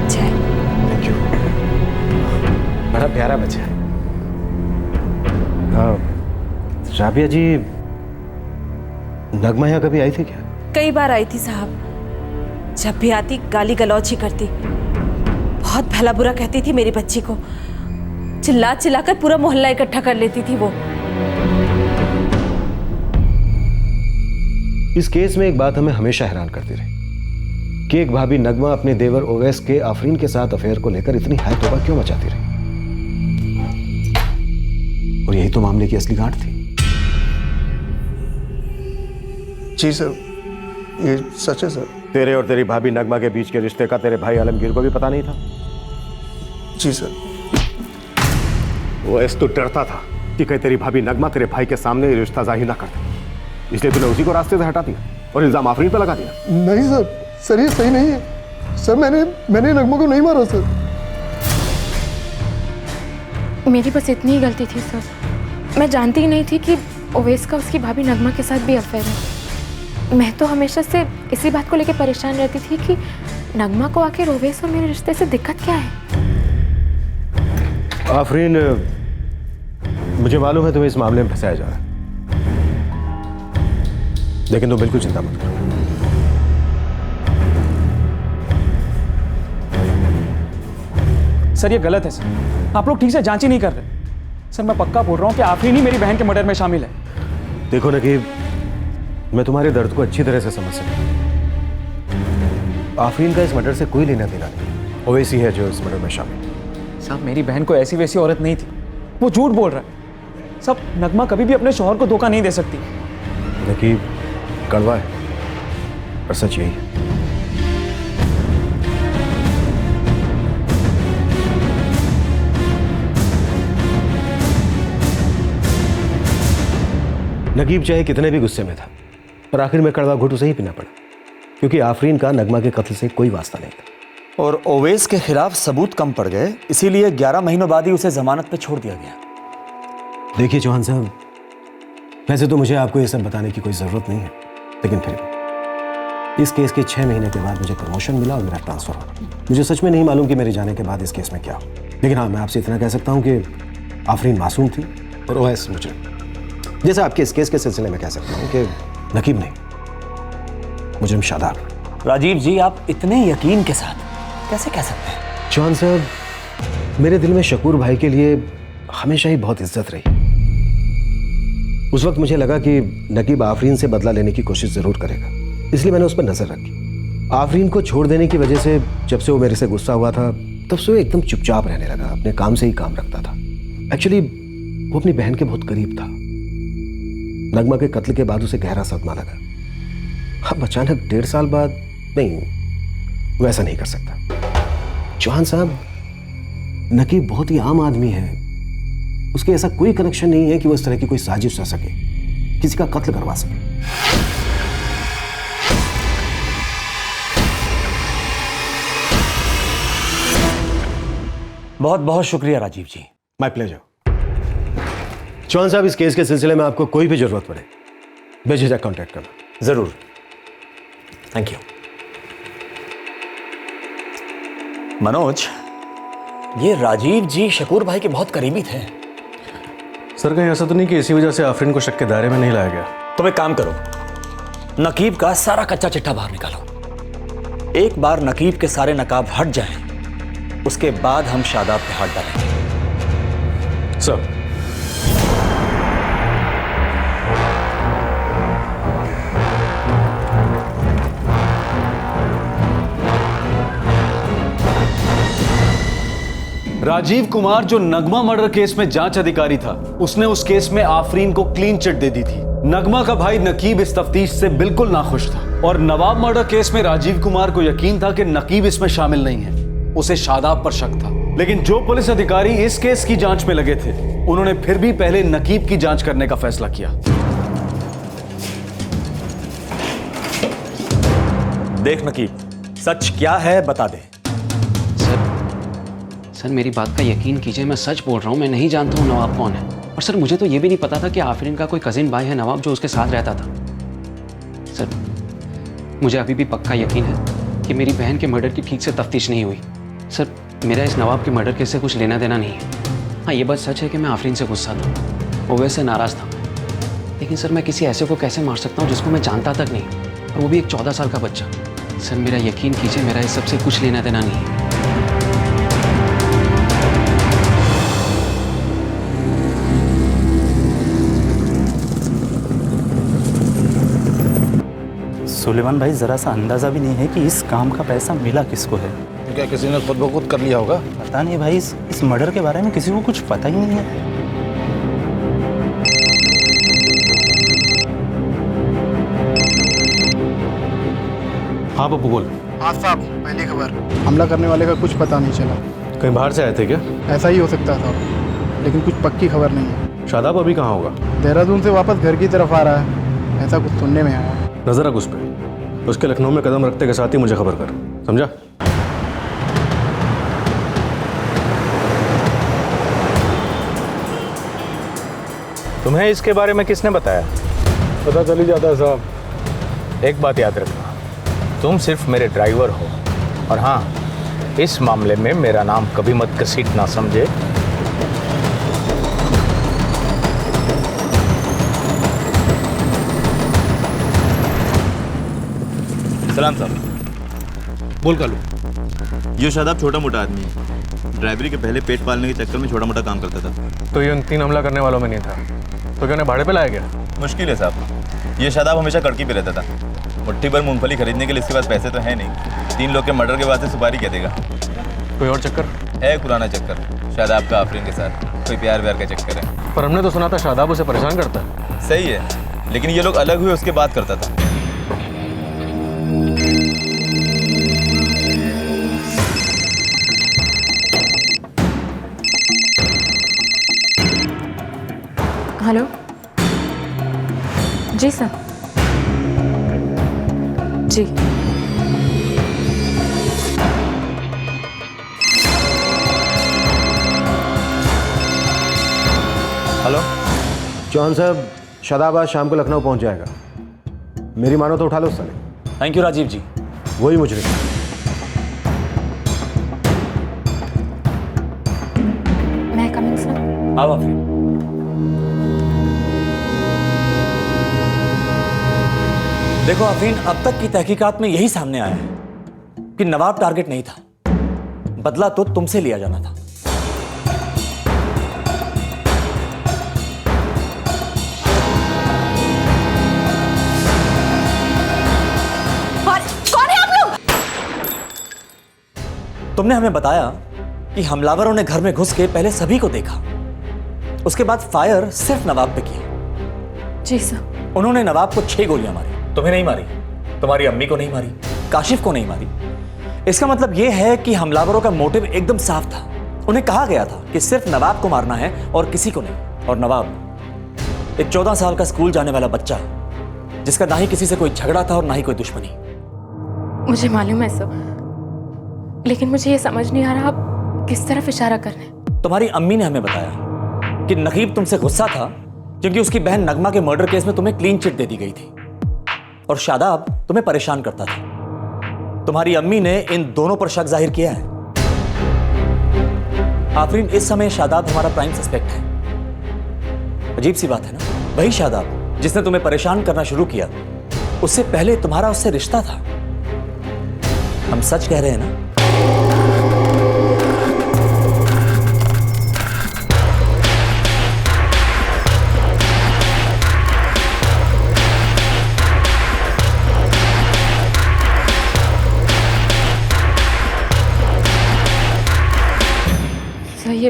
Thank you. बड़ा प्यारा बच्चा है। राबिया जी, नगमा यहाँ कभी आई थी क्या? कई बार आई थी साहब। जब भी आती गाली गलौज ही करती, बहुत भला बुरा कहती थी मेरी बच्ची को। चिल्ला चिल्लाकर पूरा मोहल्ला इकट्ठा कर लेती थी वो। इस केस में एक बात हमें हमेशा हैरान करती रही कि एक भाभी नगमा अपने देवर ओवैस के आफरीन के साथ अफेयर को लेकर इतनी हाय तौबा क्यों मचाती रही। और यही तो मामले की असली गांठ थी। जी सर, ये सच है सर। तेरे और तेरी भाभी नगमा के बीच के रिश्ते का तेरे भाई आलमगीर को भी पता नहीं था? जी सर। ओवैस तो डरता था कि कहीं तेरी भाभी नगमा तेरे भाई के सामने ये रिश्ता जाहिर ना कर दे, इसलिए तूने उसी को रास्ते से हटा दिया और इल्जाम आफरीन पर लगा दिया। नहीं सर, ये सही नहीं है सर। मैंने नगमा को नहीं मारा सर। मेरी बस इतनी ही गलती थी सर। मैं जानती ही नहीं थी कि ओवैस का उसकी भाभी नगमा के साथ भी अफेयर है। मैं तो हमेशा से इसी बात को लेकर परेशान रहती थी कि नगमा को आखिर ओवैस और मेरे रिश्ते से दिक्कत क्या है। आफरीन, मुझे मालूम है तुम्हें इस मामले में फंसाया जा रहा है, लेकिन तुम बिल्कुल चिंता मत करो। सर ये गलत है सर, आप लोग ठीक से जांच ही नहीं कर रहे। सर मैं पक्का बोल रहा हूँ कि आफरीन ही मेरी बहन के मर्डर में शामिल है। देखो नकीब, मैं तुम्हारे दर्द को अच्छी तरह से समझ सकता हूँ। आफरीन का इस मर्डर से कोई लेना देना नहीं, ओवैस ही है जो इस मर्डर में शामिल है। साहब मेरी बहन को ऐसी वैसी औरत नहीं थी, वो झूठ बोल रहा है। सब नगमा कभी भी अपने शौहर को धोखा नहीं दे सकती। नकीब, कड़वा है पर सच यही है। नकीब चाहे कितने भी गुस्से में था, पर आखिर में कड़वा घूंट उसे ही पीना पड़ा, क्योंकि आफरीन का नगमा के कत्ल से कोई वास्ता नहीं था। और ओवैस के खिलाफ सबूत कम पड़ गए, इसीलिए 11 महीनों बाद ही उसे जमानत पे छोड़ दिया गया। देखिए चौहान साहब, वैसे तो मुझे आपको ये सब बताने की कोई ज़रूरत नहीं है, लेकिन फिर भी इस केस के 6 महीने के बाद मुझे प्रमोशन मिला और मेरा ट्रांसफर हुआ। मुझे सच में नहीं मालूम कि मेरे जाने के बाद इस केस में क्या हो, लेकिन हाँ, मैं आपसे इतना कह सकता हूँ कि आफरीन मासूम थी और ओवैस मुजरिम। जैसे आपके इस केस के सिलसिले में कह सकता हूँ कि नकीब नहीं, मुजरिम शादाब। राजीव जी, आप इतने यकीन के साथ कैसे कह सकते हैं? चौहान साहब, मेरे दिल में शकूर भाई के लिए हमेशा ही बहुत इज्जत रही। उस वक्त मुझे लगा कि नकीब आफरीन से बदला लेने की कोशिश जरूर करेगा, इसलिए मैंने उस पर नजर रखी। आफरीन को छोड़ देने की वजह से जब से वो मेरे से गुस्सा हुआ था, तब से वो एकदम चुपचाप रहने लगा, अपने काम से ही काम रखता था। एक्चुअली वो अपनी बहन के बहुत करीब था। नगमा के कत्ल के बाद उसे गहरा सदमा लगा। अब अचानक 1.5 साल बाद नहीं, वो ऐसा नहीं कर सकता। चौहान साहब, नकीब बहुत ही आम आदमी है, उसके ऐसा कोई कनेक्शन नहीं है कि वो इस तरह की कोई साजिश रच सके, किसी का कत्ल करवा सके। बहुत बहुत शुक्रिया राजीव जी। My pleasure. चौहान साहब, इस केस के सिलसिले में आपको कोई भी जरूरत पड़े, बेझिझक कांटेक्ट करना। जरूर। Thank you. मनोज, ये राजीव जी शकूर भाई के बहुत करीबी थे। सर कहीं ऐसा तो नहीं कि इसी वजह से आफरीन को शक के दायरे में नहीं लाया गया? तुम एक काम करो, नकीब का सारा कच्चा चिट्ठा बाहर निकालो। एक बार नकीब के सारे नकाब हट जाएं, उसके बाद हम शादाब पे हाथ डालेंगे। सर। राजीव कुमार जो नगमा मर्डर केस में जांच अधिकारी था, उसने उस केस में आफरीन को क्लीन चिट दे दी थी। नगमा का भाई नकीब इस तफ्तीश से बिल्कुल नाखुश था और नवाब मर्डर केस में राजीव कुमार को यकीन था कि नकीब इसमें शामिल नहीं है, उसे शादाब पर शक था। लेकिन जो पुलिस अधिकारी इस केस की जांच में लगे थे, उन्होंने फिर भी पहले नकीब की जांच करने का फैसला किया। देख नकीब, सच क्या है बता दे। सर मेरी बात का यकीन कीजिए, मैं सच बोल रहा हूँ, मैं नहीं जानता हूँ नवाब कौन है। और सर मुझे तो ये भी नहीं पता था कि आफरीन का कोई कजिन भाई है नवाब जो उसके साथ रहता था। सर मुझे अभी भी पक्का यकीन है कि मेरी बहन के मर्डर की ठीक से तफ्तीश नहीं हुई। सर मेरा इस नवाब के मर्डर केस से कुछ लेना देना नहीं है। हाँ ये बात सच है कि मैं आफरीन से गुस्सा था, ओवैस से नाराज़ था, लेकिन सर मैं किसी ऐसे को कैसे मार सकता हूँ जिसको मैं जानता तक नहीं, और वो भी एक 14 साल का बच्चा। सर मेरा यकीन कीजिए, मेरा इस सबसे कुछ लेना देना नहीं है। सुलेमान भाई ज़रा सा अंदाज़ा भी नहीं है कि इस काम का पैसा मिला किसको है। तो क्या किसी ने खुद ब खुद कर लिया होगा? पता नहीं भाई, इस मर्डर के बारे में किसी को कुछ पता ही नहीं है। हाँ पप्पू बोल। हाँ साहब, पहली खबर, हमला करने वाले का कुछ पता नहीं चला। कहीं बाहर से आए थे क्या? ऐसा ही हो सकता था, लेकिन कुछ पक्की खबर नहीं है। शादाब अभी कहाँ होगा? देहरादून से वापस घर की तरफ आ रहा है, ऐसा कुछ सुनने में आया। नजर रख उस पे, उसके लखनऊ में कदम रखते के साथ ही मुझे खबर कर, समझा? तुम्हें इसके बारे में किसने बताया? पता चल ही जाता है साहब। एक बात याद रखना, तुम सिर्फ मेरे ड्राइवर हो, और हाँ, इस मामले में मेरा नाम कभी मत घसीटना, समझे? सलाम साहब। बोल कालू। ये शादाब छोटा मोटा आदमी है, ड्राइवरी के पहले पेट पालने के चक्कर में छोटा मोटा काम करता था। तो ये उन 3 हमला करने वालों में नहीं था, तो क्या उन्हें भाड़े पे लाया गया? मुश्किल है साहब, ये शादाब हमेशा कड़की पे रहता था। मुट्ठी भर मूंगफली खरीदने के लिए इसके पास पैसे तो है नहीं, 3 लोग के मर्डर के बाद से सुपारी क्या देगा? कोई और चक्कर है? पुराना चक्कर शादाब का आफरीन के साथ, कोई प्यार व्यार का चक्कर है। पर हमने तो सुना था शादाब उसे परेशान करता है। सही है, लेकिन ये लोग अलग हुए उसके बाद करता था। हेलो जी सर। जी हेलो चौहान साहब, शादाब आज शाम को लखनऊ पहुंच जाएगा। मेरी मानो तो उठा लो साले। थैंक यू राजीव जी। वही मुझे मैं कमिंग सर। आओ आफरीन। देखो आफरीन, अब तक की तहकीकात में यही सामने आया है कि नवाब टारगेट नहीं था, बदला तो तुमसे लिया जाना था। कौन है आप लोग? तुमने हमें बताया कि हमलावरों ने घर में घुस के पहले सभी को देखा, उसके बाद फायर सिर्फ नवाब पे किया। जी सर। उन्होंने नवाब को 6 गोलियां मारी, तुम्हें नहीं मारी, तुम्हारी अम्मी को नहीं मारी, काशिफ को नहीं मारी। इसका मतलब यह है कि हमलावरों का मोटिव एकदम साफ था। उन्हें कहा गया था कि सिर्फ नवाब को मारना है और किसी को नहीं। और नवाब एक 14 साल का स्कूल जाने वाला बच्चा, जिसका ना ही किसी से कोई झगड़ा था और ना ही कोई दुश्मनी। मुझे मालूम है सर, लेकिन मुझे ये समझ नहीं आ रहा आप किस तरफ इशारा कर रहे हैं। तुम्हारी अम्मी ने हमें बताया कि नकीब तुमसे गुस्सा था क्योंकि उसकी बहन नगमा के मर्डर केस में तुम्हें क्लीन चिट दे दी गई थी, और शादाब तुम्हें परेशान करता था। तुम्हारी अम्मी ने इन दोनों पर शक जाहिर किया है। आफरीन, इस समय शादाब हमारा प्राइम सस्पेक्ट है। अजीब सी बात है ना, वही शादाब जिसने तुम्हें परेशान करना शुरू किया, उससे पहले तुम्हारा उससे रिश्ता था। हम सच कह रहे हैं ना? सर ये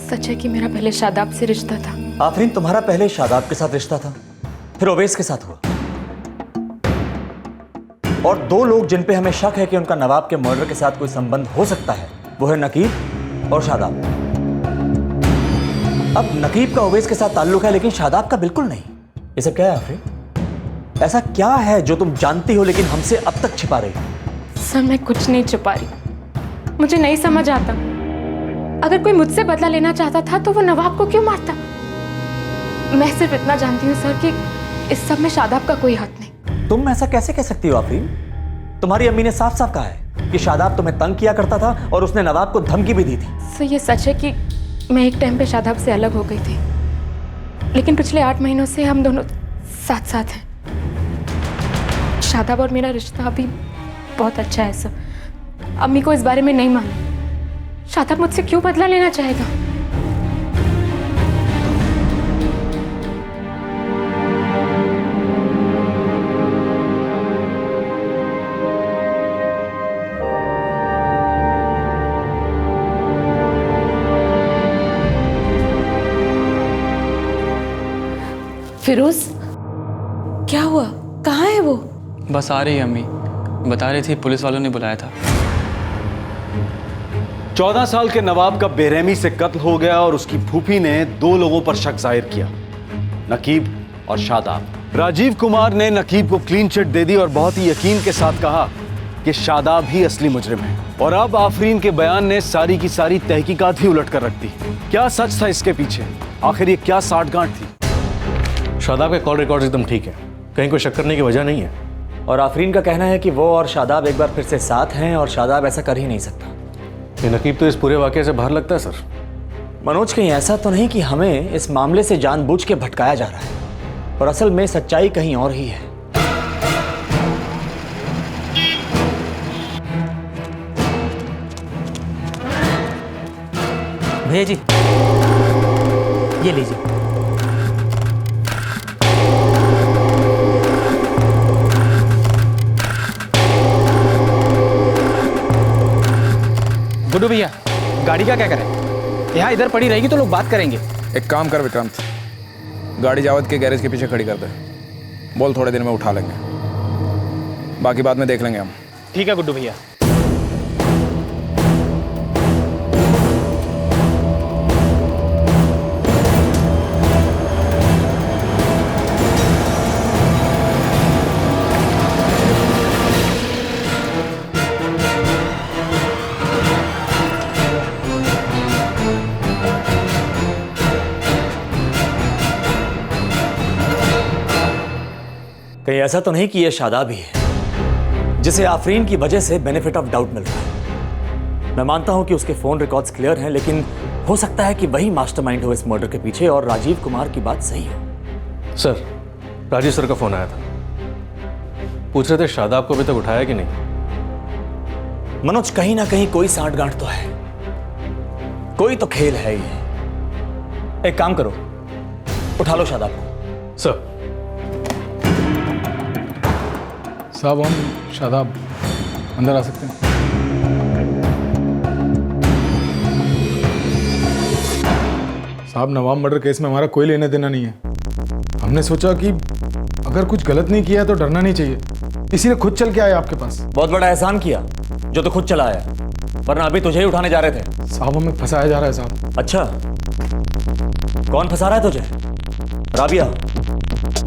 सच है कि मेरा पहले शादाब से रिश्ता था। आफरीन, तुम्हारा पहले शादाब के साथ रिश्ता था, फिर ओवैस के साथ हुआ, और 2 लोग जिन पे हमें शक है कि उनका नवाब के मर्डर के साथ कोई संबंध हो सकता है, वो है नकीब और शादाब। अब नकीब का ओवैस के साथ ताल्लुक है, लेकिन शादाब का बिल्कुल नहीं। ये सब क्या है आफरीन? ऐसा क्या है जो तुम जानती हो लेकिन हमसे अब तक छिपा रही हो? सर मैं कुछ नहीं छुपा रही, मुझे नहीं समझ आता। अगर कोई मुझसे बदला लेना चाहता था तो वो नवाब को क्यों मारता? मैं सिर्फ इतना जानती हूँ सर कि इस सब में शादाब का कोई हाथ नहीं। तुम ऐसा कैसे कह सकती हो आफरीन? तुम्हारी अम्मी ने साफ साफ कहा है कि शादाब तुम्हें तंग किया करता था और उसने नवाब को धमकी भी दी थी। सर ये सच है कि मैं एक टाइम पे शादाब से अलग हो गई थी, लेकिन पिछले 8 महीनों से हम दोनों साथ साथ हैं। शादाब और मेरा रिश्ता अभी बहुत अच्छा है सर। अम्मी को इस बारे में नहीं मालूम। शादाब मुझसे क्यों बदला लेना चाहेगा? फिरोज, क्या हुआ? कहाँ है वो? बस आ रही है अम्मी, बता रही थी पुलिस वालों ने बुलाया था। 14 साल के नवाब का बेरहमी से कत्ल हो गया और उसकी फूफी ने 2 लोगों पर शक जाहिर किया, नकीब और शादाब। राजीव कुमार ने नकीब को क्लीन चिट दे दी और बहुत ही यकीन के साथ कहा कि शादाब ही असली मुजरिम है। और अब आफरीन के बयान ने सारी की सारी तहकीकात ही उलट कर रख दी। क्या सच था इसके पीछे? आखिर ये क्या साठगांठ थी? शादाब के कॉल रिकॉर्ड एकदम ठीक है, कहीं कोई शक करने की वजह नहीं है। और आफरीन का कहना है कि वो और शादाब एक बार फिर से साथ हैं और शादाब ऐसा कर ही नहीं सकता। ये नकीब तो इस पूरे वाकये से बाहर लगता है सर। मनोज, कहीं ऐसा तो नहीं कि हमें इस मामले से जानबूझ के भटकाया जा रहा है और असल में सच्चाई कहीं और ही है? भैया जी, ये लीजिए। गुड्डू भैया, गाड़ी का क्या करें? यहाँ इधर पड़ी रहेगी तो लोग बात करेंगे। एक काम कर विक्रांत, गाड़ी जावद के गैरेज के पीछे खड़ी कर दे। बोल थोड़े दिन में उठा लेंगे, बाकी बाद में देख लेंगे हम। ठीक है गुड्डू भैया। कहीं ऐसा तो नहीं कि यह शादाब ही है जिसे आफरीन की वजह से बेनिफिट ऑफ डाउट मिल रहा है? मैं मानता हूं कि उसके फोन रिकॉर्ड्स क्लियर हैं, लेकिन हो सकता है कि वही मास्टरमाइंड हो इस मर्डर के पीछे और राजीव कुमार की बात सही हो। सर, राजीव सर का फोन आया था, पूछ रहे थे शादाब को अभी तक उठाया कि नहीं। मनोज, कहीं ना कहीं कोई सांठगांठ तो है, कोई तो खेल है ये। एक काम करो, उठा लो शादाब को। सर। साहब, हम शादाब अंदर आ सकते हैं? साहब, नवाब मर्डर केस में हमारा कोई लेने देना नहीं है। हमने सोचा कि अगर कुछ गलत नहीं किया तो डरना नहीं चाहिए, इसीलिए खुद चल के आए आपके पास। बहुत बड़ा एहसान किया जो तो खुद चला आया, वरना अभी तुझे ही उठाने जा रहे थे। साहब, हमें फंसाया जा रहा है साहब। अच्छा, कौन फंसा रहा है तुझे? राबिया,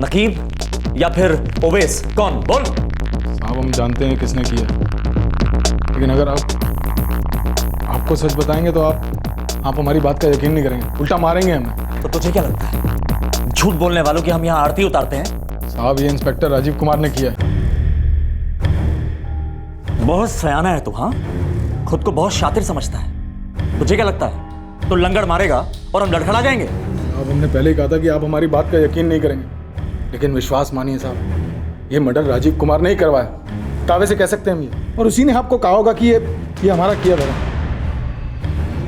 नकीब या फिर ओवैस? कौन? बोल। साहब, हम जानते हैं किसने किया, लेकिन अगर आपको सच बताएंगे तो आप हमारी बात का यकीन नहीं करेंगे, उल्टा मारेंगे हमें। तो तुझे क्या लगता है झूठ बोलने वालों की हम यहाँ आरती उतारते हैं? साहब, ये इंस्पेक्टर राजीव कुमार ने किया है। बहुत सयाना है तू, हाँ? खुद को बहुत शातिर समझता है। तुझे क्या लगता है तो लंगड़ मारेगा और हम लड़खड़ा जाएंगे? साहब, हमने पहले ही कहा था कि आप हमारी बात का यकीन नहीं करेंगे, लेकिन विश्वास मानिए साहब, ये मर्डर राजीव कुमार ने ही करवाया, दावे से कह सकते हैं हम ये। और उसी ने आपको कहा होगा कि ये हमारा किया था।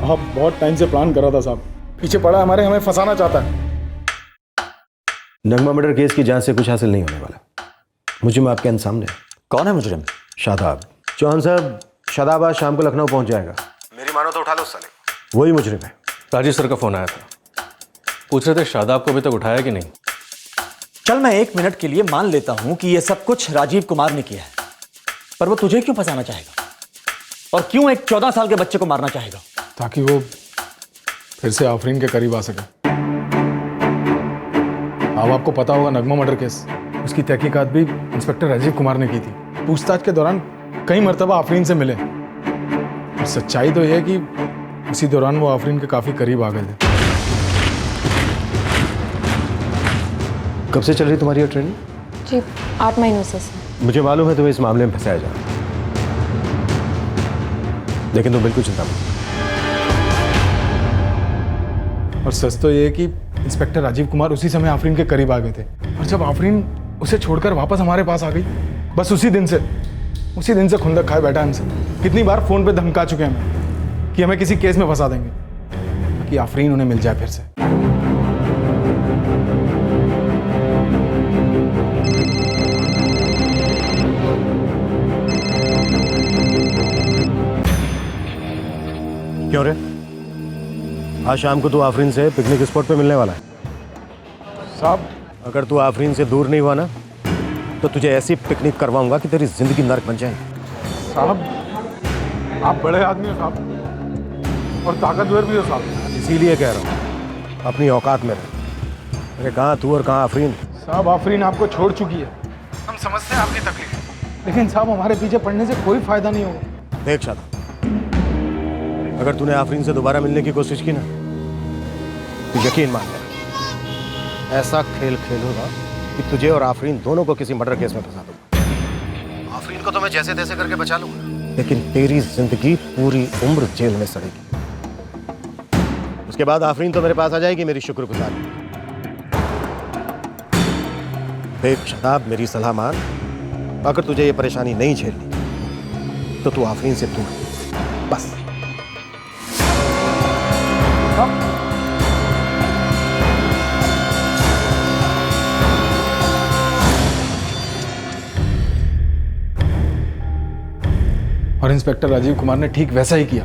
आप बहुत टाइम से प्लान कर रहा था साहब, पीछे पड़ा हमारे, हमें फंसाना चाहता है। नगमा मर्डर केस की जांच से कुछ हासिल नहीं होने वाला। मुजरिम आपके अंत सामने। कौन है मुजरिम? शादाब। चौहान साहब, शादाब आज शाम को लखनऊ पहुंच जाएगा। मेरी मानो तो उठा लो साले। वही मुजरिम है। राजीव सर का फोन आया था, पूछ रहे थे शादाब को अभी तक उठाया कि नहीं। चल, मैं 1 मिनट के लिए मान लेता हूं कि यह सब कुछ राजीव कुमार ने किया है, पर वो तुझे क्यों फंसाना चाहेगा और क्यों एक 14 साल के बच्चे को मारना चाहेगा? ताकि वो फिर से आफरीन के करीब आ सके। अब आपको पता होगा नगमा मर्डर केस, उसकी तहकीकात भी इंस्पेक्टर राजीव कुमार ने की थी। पूछताछ के दौरान कई मरतबा आफरीन से मिले। और सच्चाई तो यह है कि इसी दौरान वो आफरीन के काफी करीब आ गए थे। कब से चल रही तुम्हारी ये ट्रेनिंग? जी 8 महीनों से। मुझे मालूम है तुम्हें इस मामले में फंसाया जा रहा है, लेकिन तुम बिल्कुल चिंता मत। और सच तो ये है कि इंस्पेक्टर राजीव कुमार उसी समय आफरीन के करीब आ गए थे, और जब आफरीन उसे छोड़कर वापस हमारे पास आ गई, बस उसी दिन से खुंदक खाए बैठा हमसे। कितनी बार फोन पे धमका चुके हैं कि हमें किसी केस में फंसा देंगे कि आफरीन उन्हें मिल जाए फिर से। क्यों रे? आज शाम को तू आफरीन से पिकनिक स्पॉट पे मिलने वाला है। साहब, अगर तू आफरीन से दूर नहीं हुआ ना, तो तुझे ऐसी पिकनिक करवाऊंगा कि तेरी जिंदगी नर्क बन जाएगी। साहब, आप बड़े आदमी हो साहब, और ताकतवर भी हो साहब। इसीलिए कह रहा हूँ, अपनी औकात में रह। अरे कहाँ तू और कहाँ आफरीन? साहब, आफरीन आपको छोड़ चुकी है। हम समझते हैं आपकी तकलीफ, लेकिन साहब हमारे पीछे पड़ने से कोई फायदा नहीं होगा। देख शादाब, अगर तूने आफरीन से दोबारा मिलने की कोशिश की ना, तो यकीन मान ले, ऐसा खेल खेलूंगा कि तुझे और आफरीन दोनों को किसी मर्डर केस में फंसा दूंगा। आफरीन को तो मैं जैसे तैसे करके बचा लूंगा, लेकिन तेरी जिंदगी पूरी उम्र जेल में सड़ेगी। उसके बाद आफरीन तो मेरे पास आ जाएगी मेरी शुक्रगुजार। देख शादाब, मेरी सलाह मान, अगर तुझे ये परेशानी नहीं झेलनी तो तू आफरीन से दूर बस। और इंस्पेक्टर राजीव कुमार ने ठीक वैसा ही किया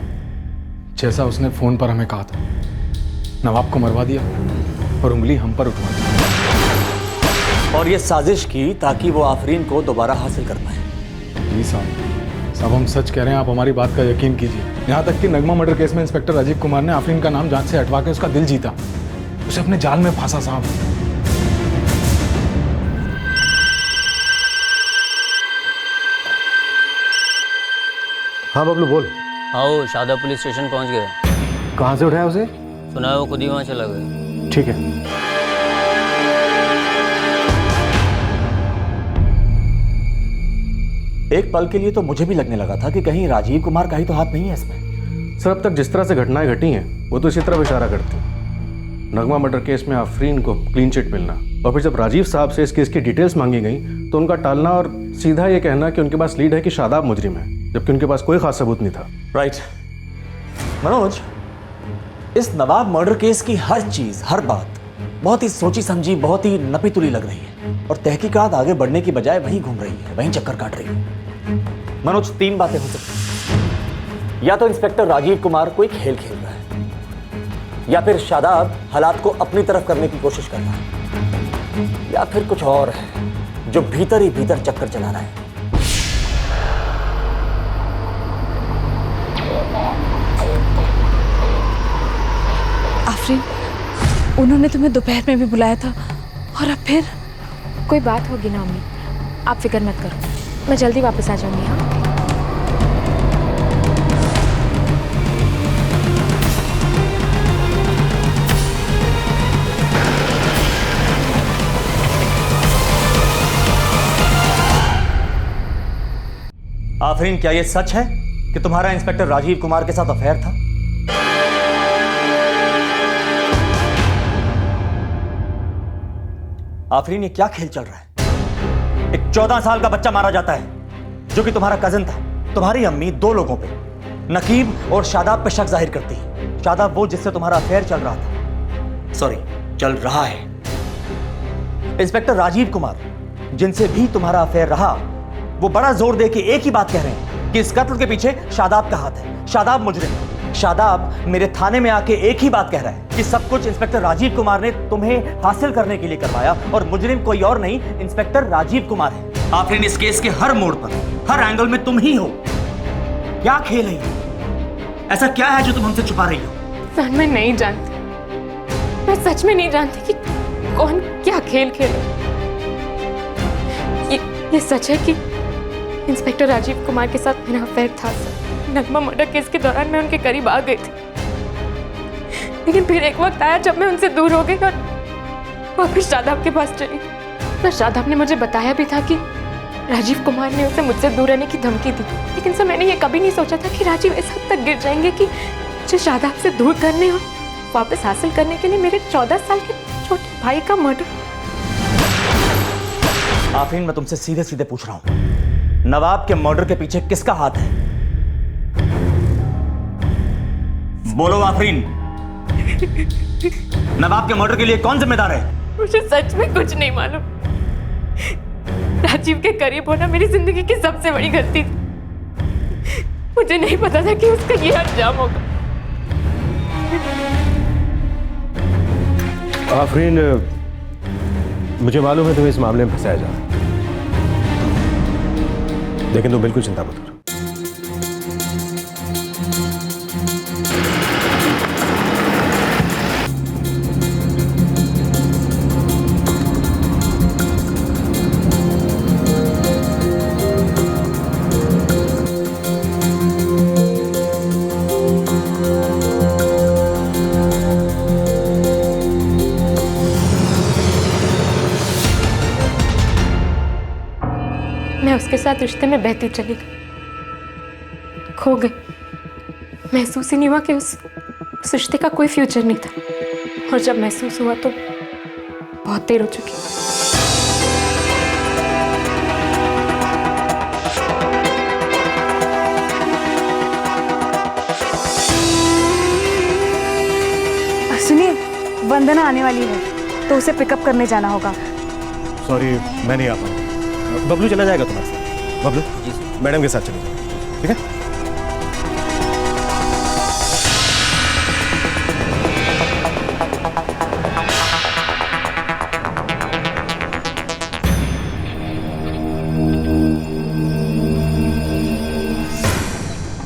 जैसा उसने फोन पर हमें कहा था। नवाब को मरवा दिया और उंगली हम पर उठवा दी, और ये साजिश की ताकि वो आफरीन को दोबारा हासिल कर पाए। जी साहब, हम सच कह रहे हैं, आप हमारी बात का यकीन कीजिए। यहाँ तक कि नगमा मर्डर केस में इंस्पेक्टर राजीव कुमार ने आफरीन का नाम जांच से हटवा के उसका दिल जीता, उसे अपने जाल में फांसा। साहब, हाँ बबलू बोल। आओ, शादाब पुलिस स्टेशन पहुंच गए। कहाँ से उठाया उसे? सुना है वो खुद ही वहाँ चला गया। ठीक है। एक पल के लिए तो मुझे भी लगने लगा था कि कहीं राजीव कुमार का ही तो हाथ नहीं है इसमें। सर, अब तक जिस तरह से घटनाएं घटी हैं वो तो इसी तरफ इशारा करती हैं। नगमा मर्डर केस में आफरीन को क्लीन चिट मिलना, और फिर जब राजीव साहब से इस केस की डिटेल्स मांगी गई तो उनका टालना और सीधा ये कहना कि उनके पास लीड है कि शादाब मुजरिम है, जबकि उनके पास कोई खास सबूत नहीं था। राइट मनोज, इस नवाब मर्डर केस की हर चीज, हर बात बहुत ही सोची समझी, बहुत ही नपी तुली लग रही है, और तहकीकात आगे बढ़ने की बजाय वहीं घूम रही है, वहीं चक्कर काट रही है। मनोज, 3 बातें हो सकती हैं। या तो इंस्पेक्टर राजीव कुमार कोई खेल खेल रहा है, या फिर शादाब हालात को अपनी तरफ करने की कोशिश कर रहा है, या फिर कुछ और है जो भीतर ही भीतर चक्कर चला रहा है। आफरीन, उन्होंने तुम्हें दोपहर में भी बुलाया था, और अब फिर? कोई बात होगी ना अम्मी, आप फिक्र मत करो, मैं जल्दी वापस आ जाऊंगी। हाँ, आफरीन, क्या यह सच है कि तुम्हारा इंस्पेक्टर राजीव कुमार के साथ अफेयर था? आफरीन, ये क्या खेल चल रहा है? एक 14 साल का बच्चा मारा जाता है जो कि तुम्हारा कजन था। तुम्हारी अम्मी 2 लोगों पे, नकीब और शादाब पे शक जाहिर करती है। शादाब वो जिससे तुम्हारा अफेयर चल रहा था, सॉरी चल रहा है। इंस्पेक्टर राजीव कुमार जिनसे भी तुम्हारा अफेयर रहा, वो बड़ा जोर दे के एक ही बात कह रहे हैं कि इस कत्ल के पीछे शादाब का हाथ है, शादाब मुजरिम है। शादाब मेरे थाने में आके एक ही बात कह रहा है कि सब कुछ इंस्पेक्टर राजीव कुमार ने तुम्हें हासिल करने के लिए करवाया, और मुजरिम कोई और नहीं, इंस्पेक्टर राजीव कुमार है। आखिर इस केस के हर मोड़ पर, हर एंगल में तुम ही हो। क्या खेल है ये? ऐसा क्या है जो तुम हमसे छुपा रही हो? फैन, मैं नहीं जानती, मैं सच में नहीं जानती कि कौन क्या खेल खेले। ये सच है कि इंस्पेक्टर राजीव कुमार के साथ मेरा अफेयर था। नगमा मर्डर केस के दौरान मैं उनके करीब आ गई थी, लेकिन फिर एक वक्त आया जब मैं उनसे दूर हो गई और वापस शादाब के पास चली। तो शादाब ने मुझे बताया भी था कि राजीव कुमार ने उसे मुझसे दूर रहने की धमकी दी, लेकिन सर मैंने ये कभी नहीं सोचा था कि राजीव इस हद तक गिर जाएंगे कि मुझे शादाब से दूर करने और वापस हासिल करने के लिए मेरे 14 साल के छोटे भाई का मर्डर। आफरीन, मैं तुमसे सीधे सीधे पूछ रहा हूं, नवाब के मर्डर के पीछे किसका हाथ है? बोलो आफरीन, नवाब के मर्डर के लिए कौन जिम्मेदार है? मुझे सच में कुछ नहीं मालूम। राजीव के करीब होना मेरी जिंदगी की सबसे बड़ी गलती थी। मुझे नहीं पता था कि उसका ये अंजाम होगा। आफरीन, मुझे मालूम है तुम्हें इस मामले में फंसाया जा रहा है, लेकिन तुम बिल्कुल चिंता मत करो। मैं उसके साथ रिश्ते में बहती चली गई, खो गई। महसूस ही नहीं हुआ कि उस रिश्ते का कोई फ्यूचर नहीं था, और जब महसूस हुआ तो बहुत देर हो चुकी। सुनिए, वंदना आने वाली है तो उसे पिकअप करने जाना होगा। सॉरी, मैं नहीं आ पाऊंगा। बबलू चला जाएगा तुम्हारे साथ। बबलू मैडम के साथ चले जाओ, ठीक है?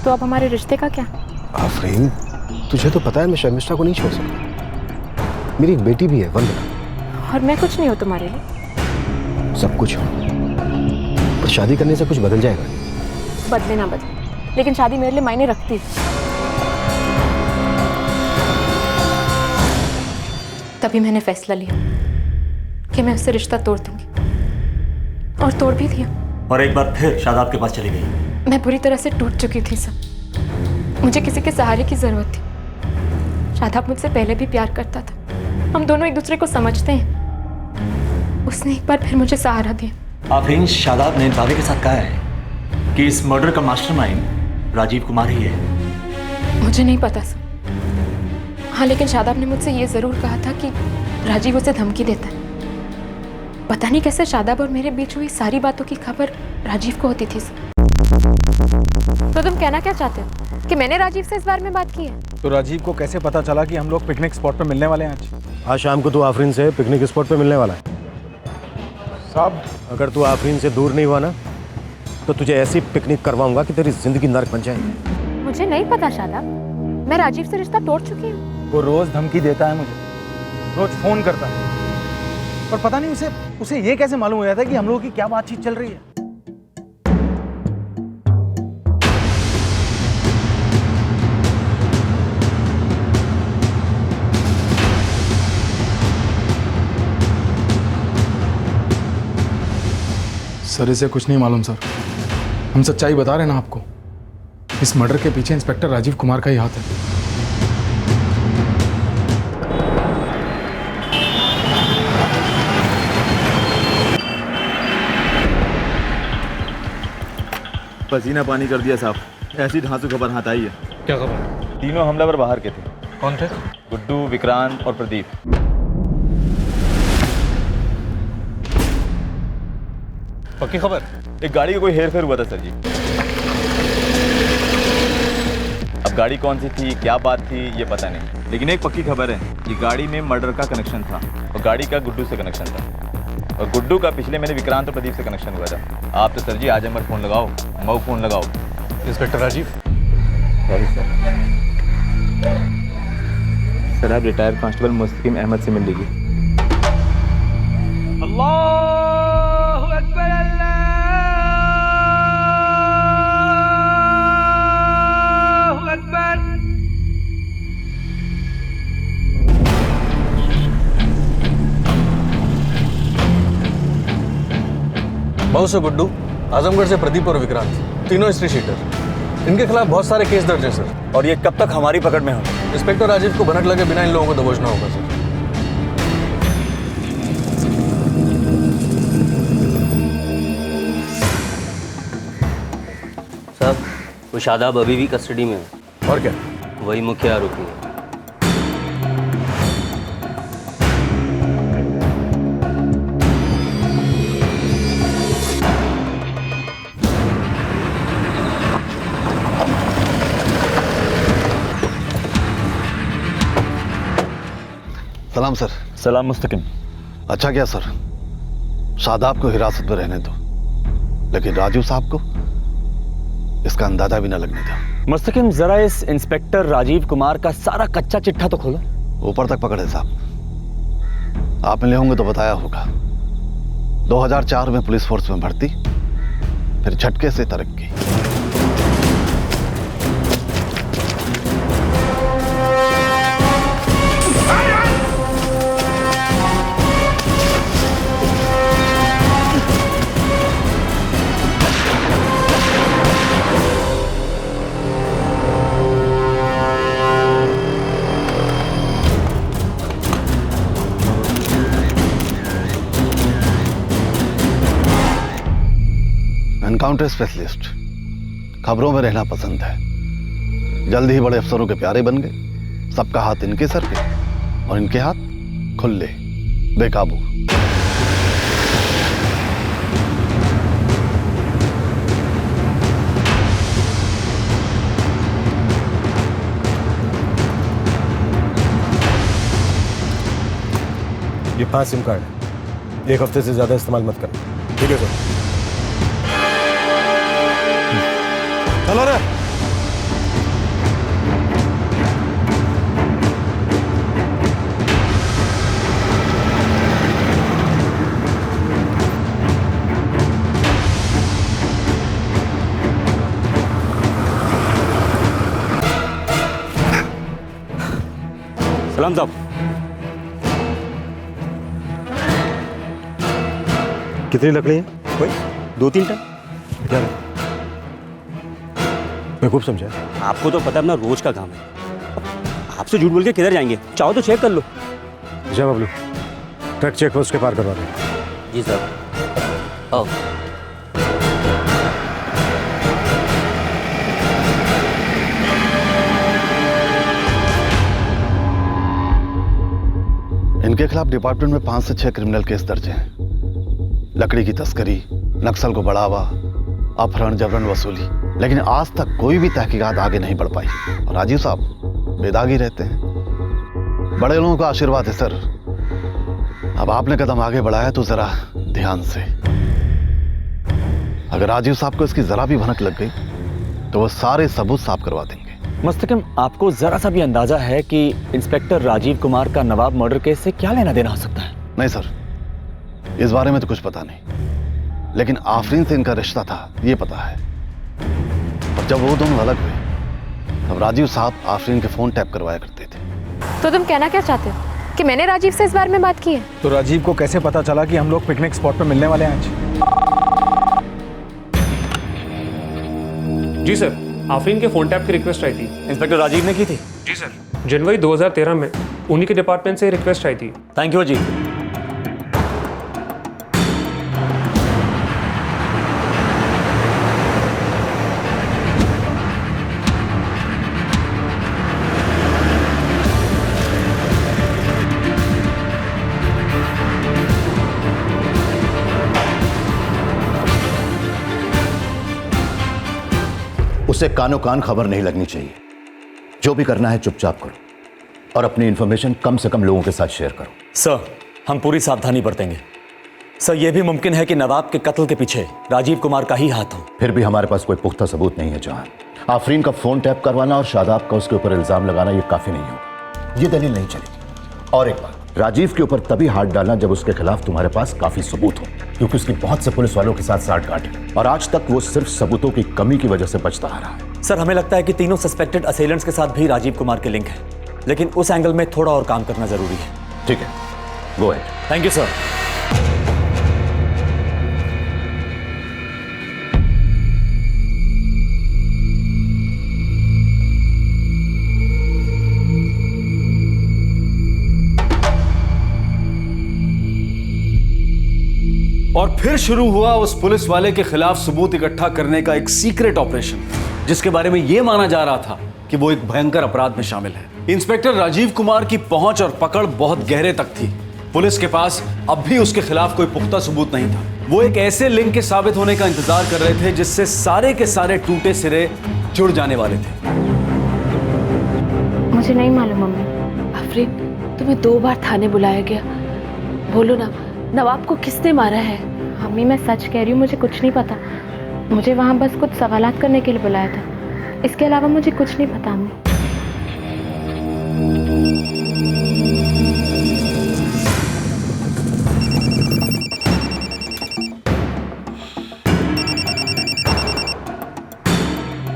तो अब हमारे रिश्ते का क्या? आफरीन, तुझे तो पता है मैं शर्मिष्ठा को नहीं छोड़ सकता। मेरी एक बेटी भी है, वंदना। और मैं कुछ नहीं हूँ तुम्हारे लिए? सब कुछ हो, पर शादी करने से कुछ बदल जाएगा? बदले ना बदले, लेकिन शादी मेरे लिए मायने रखती है। तभी मैंने फैसला लिया कि मैं उससे रिश्ता तोड़ दूंगी, और तोड़ भी दिया। और एक बार फिर शादाब के पास चली गई। मैं पूरी तरह से टूट चुकी थी सब। मुझे किसी के सहारे की जरूरत थी। शादाब मुझसे पहले भी प्यार करता था, हम दोनों एक दूसरे को समझते हैं। उसने एक बार फिर मुझे सहारा दिया। आफरीन, शादाब ने दावे के साथ कहा है कि इस मर्डर का मास्टरमाइंड राजीव कुमार ही है। मुझे नहीं पता सर। हाँ, लेकिन शादाब ने मुझसे ये जरूर कहा था कि राजीव उसे धमकी देता है। पता नहीं कैसे शादाब और मेरे बीच हुई सारी बातों की खबर राजीव को होती थी सर। तो तुम कहना क्या चाहते हो कि मैंने राजीव से इस बारे में बात की है? तो राजीव को कैसे पता चला कि हम लोग पिकनिक स्पॉट पर मिलने वाले हैं आज? आज शाम को तू आफरीन से पिकनिक स्पॉट पे मिलने वाला है। साहब, अगर तू आफरीन से दूर नहीं हुआ ना, तो तुझे ऐसी पिकनिक करवाऊंगा कि तेरी जिंदगी नर्क बन जाएगी। मुझे नहीं पता शादाब, मैं राजीव से रिश्ता तोड़ चुकी हूँ। वो रोज धमकी देता है मुझे, रोज फोन करता है, पर पता नहीं उसे ये कैसे मालूम हो जाता है कि हम लोगों की क्या बातचीत चल रही है। सर, इसे कुछ नहीं मालूम सर। हम सच्चाई बता रहे हैं ना आपको। इस मर्डर के पीछे इंस्पेक्टर राजीव कुमार का ही हाथ है। पसीना पानी कर दिया साहब, ऐसी ढांसू खबर हाथ आई है। क्या खबर? तीनों हमलावर बाहर के थे। कौन थे? गुड्डू, विक्रांत और प्रदीप। पक्की खबर? एक गाड़ी का कोई हेरफेर हुआ था सर जी। अब गाड़ी कौन सी थी, क्या बात थी, ये पता नहीं, लेकिन एक पक्की खबर है कि गाड़ी में मर्डर का कनेक्शन था, और गाड़ी का गुड्डू से कनेक्शन था, और गुड्डू का पिछले महीने विक्रांत और प्रदीप से कनेक्शन हुआ था। आप तो सर जी आज हमारे फोन लगाओ, मऊ फोन लगाओ। इंस्पेक्टर राजीव? सॉरी सर, आप रिटायर्ड कांस्टेबल मुस्तकीम अहमद से मिल लीजिए। अल्लाहु अकबर, अल्लाहु अकबर। बहुत से गुड्डू, आजमगढ़ से प्रदीप और विक्रांत, तीनों हिस्ट्री शीटर। इनके खिलाफ बहुत सारे केस दर्ज हैं सर। और ये कब तक हमारी पकड़ में होंगे? इंस्पेक्टर राजीव को भनक लगे बिना इन लोगों को दबोचना होगा सर। साहब, वो शादाब अभी भी कस्टडी में है। और क्या? वही मुख्य आरोपी है। सलाम सर। सलाम मुस्तकिम। अच्छा क्या सर, शादाब को हिरासत में रहने दो, लेकिन राजू साहब को इसका अंदाजा भी न लगने दो। मुस्तकिम, जरा इस इंस्पेक्टर राजीव कुमार का सारा कच्चा चिट्ठा तो खोलो। ऊपर तक पकड़े साहब, आप मिले होंगे तो बताया होगा। 2004 में पुलिस फोर्स में भर्ती, फिर झटके से तरक्की। एनकाउंटर स्पेशलिस्ट, खबरों में रहना पसंद है। जल्द ही बड़े अफसरों के प्यारे बन गए। सबका हाथ इनके सर पे और इनके हाथ खुले, बेकाबू। ये 5 सिम कार्ड है, 1 हफ्ते से ज्यादा इस्तेमाल मत करना। ठीक है सर। चलो रे। सलाम साहब। कितनी लकड़ी है? कोई 2-3 टन। क्या है? मैं खूब समझा। आपको तो पता है अपना रोज का काम है, आपसे झूठ बोल के किधर जाएंगे? चाहो तो चेक कर लो। जा बबलू, ट्रक चेक पोस्ट के पार करवा दे। जी साहब। आओ। इनके खिलाफ डिपार्टमेंट में 5 से 6 क्रिमिनल केस दर्ज हैं। लकड़ी की तस्करी, नक्सल को बढ़ावा, अपहरण, जबरन वसूली, लेकिन आज तक कोई भी तहकीकात आगे नहीं बढ़ पाई। और राजीव साहब बेदागी रहते हैं। बड़े लोगों का आशीर्वाद है सर। अब आपने कदम आगे बढ़ाया तो जरा ध्यान से। अगर राजीव साहब को इसकी जरा भी भनक लग गई तो वो सारे सबूत साफ करवा देंगे। मुस्तकिम, आपको जरा सा भी अंदाजा है कि इंस्पेक्टर राजीव कुमार का नवाब मर्डर केस से क्या लेना देना हो सकता है? नहीं सर, इस बारे में तो कुछ पता नहीं, लेकिन आफरीन से इनका रिश्ता था ये पता है। और जब वो दोनों अलग हुए तब राजीव साहब आफरीन के फोन टैप करवाया करते थे। तो तुम कहना क्या चाहते हो कि मैंने राजीव से इस बारे में बात की है? तो राजीव को कैसे पता चला कि हम लोग पिकनिक स्पॉट पे मिलने वाले हैं आज? जी सर, आफरीन के फोन टैप की रिक्वेस्ट आई थी। इंस्पेक्टर राजीव ने की थी? जी सर, जनवरी 2013 में उन्हीं के डिपार्टमेंट से रिक्वेस्ट आई थी। थैंक यू जी। उसे कानो कान खबर नहीं लगनी चाहिए। जो भी करना है चुपचाप करो और अपनी इंफॉर्मेशन कम से कम लोगों के साथ शेयर करो। सर, हम पूरी सावधानी बरतेंगे। सर, यह भी मुमकिन है कि नवाब के कत्ल के पीछे राजीव कुमार का ही हाथ हो। फिर भी हमारे पास कोई पुख्ता सबूत नहीं है जहां। आफरीन का फोन टैप करवाना और शादाब का उसके ऊपर इल्जाम लगाना यह काफी नहीं होगा। यह दलील नहीं चलेगी। और एक बात, राजीव के ऊपर तभी हाथ डालना जब उसके खिलाफ तुम्हारे पास काफी सबूत हो, क्योंकि उसकी बहुत से पुलिस वालों के साथ साठगांठ है और आज तक वो सिर्फ सबूतों की कमी की वजह से बचता आ रहा है। सर, हमें लगता है कि तीनों सस्पेक्टेड असेलेंट्स के साथ भी राजीव कुमार के लिंक है, लेकिन उस एंगल में थोड़ा और काम करना जरूरी है। ठीक है, go ahead. Thank you sir. और फिर शुरू हुआ उस पुलिस वाले के खिलाफ सबूत इकट्ठा करने का एक सीक्रेट ऑपरेशन, जिसके बारे में यह माना जा रहा था कि वो एक भयंकर अपराध में शामिल है। इंस्पेक्टर राजीव कुमार की पहुंच और पकड़ बहुत गहरे तक थी। पुलिस के पास अब भी उसके खिलाफ कोई पुख्ता सबूत नहीं था। वो एक ऐसे लिंक के साबित होने का इंतजार कर रहे थे जिससे सारे के सारे टूटे सिरे जुड़ जाने वाले थे। मुझे नहीं मालूम मम्मी। आफरीन, तुम्हें 2 बार थाने बुलाया गया। बोलो ना, नवाब को किसने मारा है? मम्मी मैं सच कह रही हूँ, मुझे कुछ नहीं पता। मुझे वहाँ बस कुछ सवालात करने के लिए बुलाया था, इसके अलावा मुझे कुछ नहीं पता मम्मी।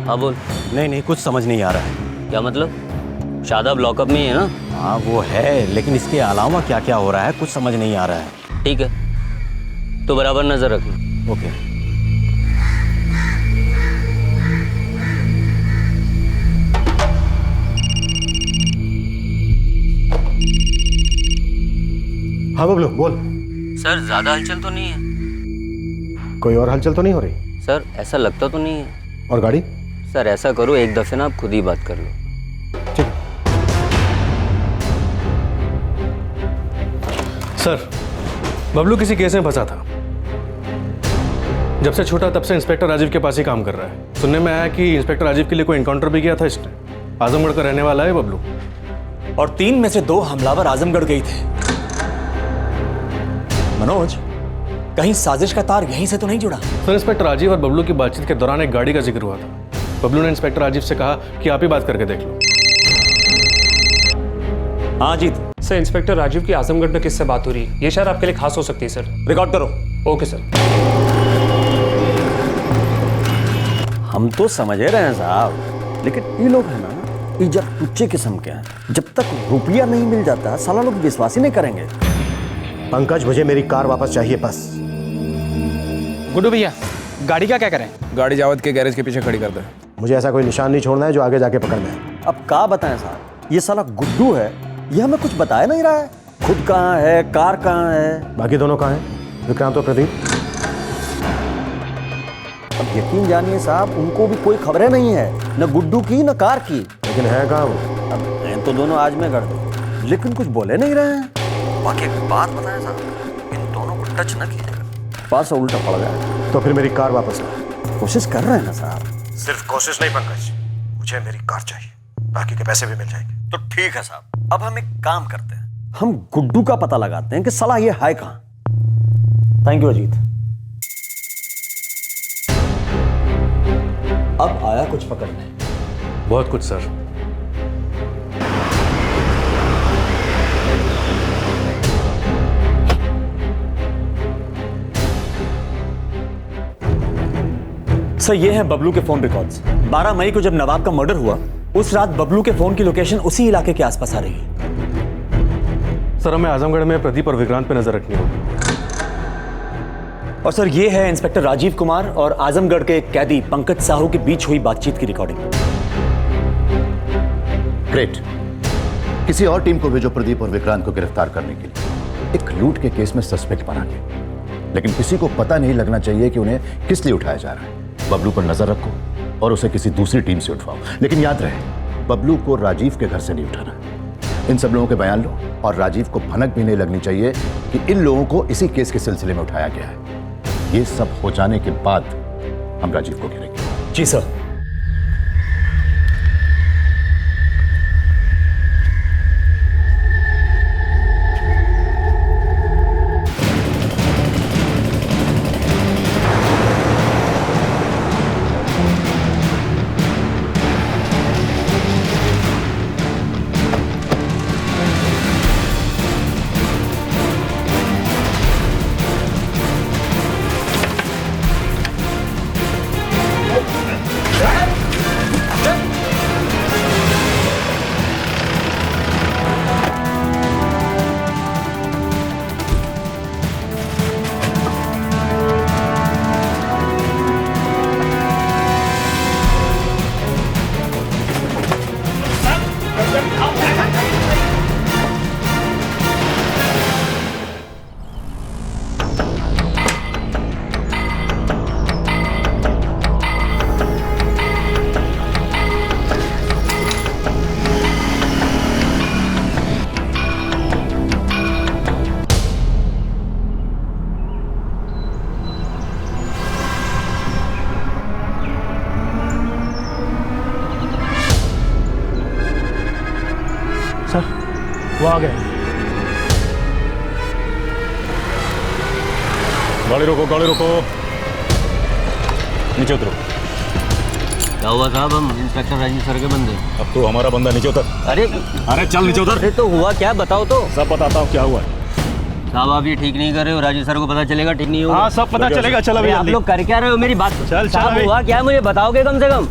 हाँ बोल। नहीं कुछ समझ नहीं आ रहा है। क्या मतलब? शादाब लॉकअप में ही है ना? हाँ वो है, लेकिन इसके अलावा क्या क्या हो रहा है कुछ समझ नहीं आ रहा है। ठीक है, तो बराबर नजर रखना। ओके। हाँ बबलू बोल। सर ज्यादा हलचल तो नहीं है? कोई और हलचल तो नहीं हो रही? सर ऐसा लगता तो नहीं है। और गाड़ी? सर ऐसा करो, एक दफे ना आप खुद ही बात कर लो। सर, बबलू किसी केस में फंसा था। जब से छोटा तब से इंस्पेक्टर राजीव के पास ही काम कर रहा है। सुनने में आया कि इंस्पेक्टर राजीव के लिए कोई एनकाउंटर भी किया था इसने। आजमगढ़ का रहने वाला है बबलू। और 3 में से 2 हमलावर आजमगढ़ गए थे। मनोज, कहीं साजिश का तार यहीं से तो नहीं जुड़ा? सर, इंस्पेक्टर राजीव और बबलू की बातचीत के दौरान एक गाड़ी का जिक्र हुआ था। बबलू ने इंस्पेक्टर राजीव से कहा कि आप ही बात करके देख लो। हाँ जीत। सर, इंस्पेक्टर राजीव की आजमगढ़ में किससे बात हो रही है? ये शायद आपके लिए खास हो सकती है सर। रिकॉर्ड करो। Okay sir. हम तो समझ रहे हैं साहब, लेकिन ये लोग है ना, ये जब टुच्चे किस्म के हैं। जब तक रुपया नहीं मिल जाता साला लोग विश्वास ही नहीं करेंगे। पंकज, मुझे मेरी कार वापस चाहिए बस। गुड्डू भैया, गाड़ी का क्या करें? गाड़ी जावद के गैरेज के पीछे खड़ी कर दे। मुझे ऐसा कोई निशान नहीं छोड़ना है जो आगे जाके पकड़ में। अब क्या बताएं साहब, ये साला गुड्डू है, ये हमें कुछ बताया नहीं रहा है। खुद कहाँ है, कार कहाँ है, बाकी दोनों कहाँ हैं? विक्रांत और प्रदीप। अब यकीन जानिए साहब, उनको भी कोई खबरें नहीं है, न गुड्डू की न कार की। लेकिन है कहाँ वो? अब हैं तो दोनों आज में कर दो, लेकिन कुछ बोले नहीं रहे हैं। बाकी एक बात बताएं साहब, इन दोनों को टच न कीजिएगा, पास उल्टा पड़ गया। तो फिर मेरी कार वापस ला। कोशिश कर रहे हैं ना साहब? सिर्फ कोशिश नहीं पंकज, मुझे मेरी कार चाहिए, बाकी के पैसे भी मिल जाएंगे। तो ठीक है साहब, अब हम एक काम करते हैं, हम गुड्डू का पता लगाते हैं कि साला ये है कहाँ। Thank you Ajit. अब आया कुछ पकड़ने। बहुत कुछ सर। सर, ये है बबलू के फोन रिकॉर्ड्स। 12 मई को जब नवाब का मर्डर हुआ, उस रात बबलू के फोन की लोकेशन उसी इलाके के आसपास आ रही है। सर, हमें आजमगढ़ में प्रदीप और विक्रांत पे नजर रखनी होगी। और सर, ये है इंस्पेक्टर राजीव कुमार और आजमगढ़ के एक कैदी पंकज साहू के बीच हुई बातचीत की रिकॉर्डिंग। ग्रेट। किसी और टीम को भेजो प्रदीप और विक्रांत को गिरफ्तार करने के लिए, एक लूट के केस में सस्पेक्ट बना के। लेकिन किसी को पता नहीं लगना चाहिए कि उन्हें किस लिए उठाया जा रहा है। बबलू पर नजर रखो और उसे किसी दूसरी टीम से उठवाओ, लेकिन याद रहे, बबलू को राजीव के घर से नहीं उठाना। इन सब लोगों के बयान लो और राजीव को भनक भी नहीं लगनी चाहिए कि इन लोगों को इसी केस के सिलसिले में उठाया गया है। ये सब हो जाने के बाद हम राजीव को घेरेंगे। जी सर। वो आ गए। गाड़ी रोको, गाड़ी रोको। नीचे उतरो। क्या हुआ साहब? हम इंस्पेक्टर राजीव सर के बंदे। अब तो हमारा बंदा नीचे उतर। अरे चल नीचे उतर। अरे तो हुआ क्या, बताओ तो। सब बताता हूँ क्या हुआ। साहब आप ये ठीक नहीं कर रहे हो, राजीव सर को पता चलेगा ठीक नहीं होगा। हाँ सब पता चलेगा, चल अभी आप लोग कर क्या रहे हो, मेरी बात चल साहब हुआ क्या मुझे बताओगे कम से कम।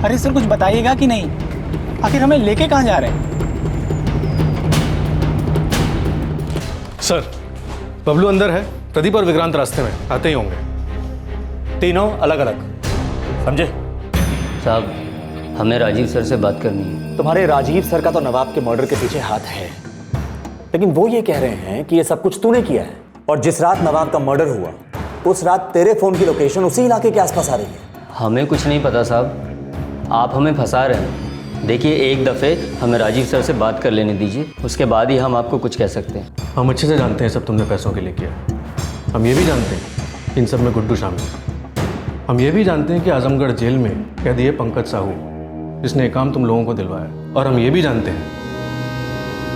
अरे सर कुछ बताइएगा कि नहीं, आखिर हमें लेके कहाँ जा रहे हैं? सर बबलू अंदर है, प्रदीप और विक्रांत रास्ते में आते ही होंगे। तीनों अलग अलग, समझे? साहब हमें राजीव सर से बात करनी है। तुम्हारे राजीव सर का तो नवाब के मर्डर के पीछे हाथ है, लेकिन वो ये कह रहे हैं कि ये सब कुछ तूने किया है, और जिस रात नवाब का मर्डर हुआ उस रात तेरे फोन की लोकेशन उसी इलाके के आसपास आ रही है। हमें कुछ नहीं पता साहब, आप हमें फंसा रहे हैं। देखिए एक दफ़े हमें राजीव सर से बात कर लेने दीजिए, उसके बाद ही हम आपको कुछ कह सकते हैं। हम अच्छे से जानते हैं सब तुमने पैसों के लिए किया। हम ये भी जानते हैं इन सब में गुड्डू शामिल है। हम ये भी जानते हैं कि आजमगढ़ जेल में कैद ये पंकज साहू जिसने काम तुम लोगों को दिलवाया, और हम ये भी जानते हैं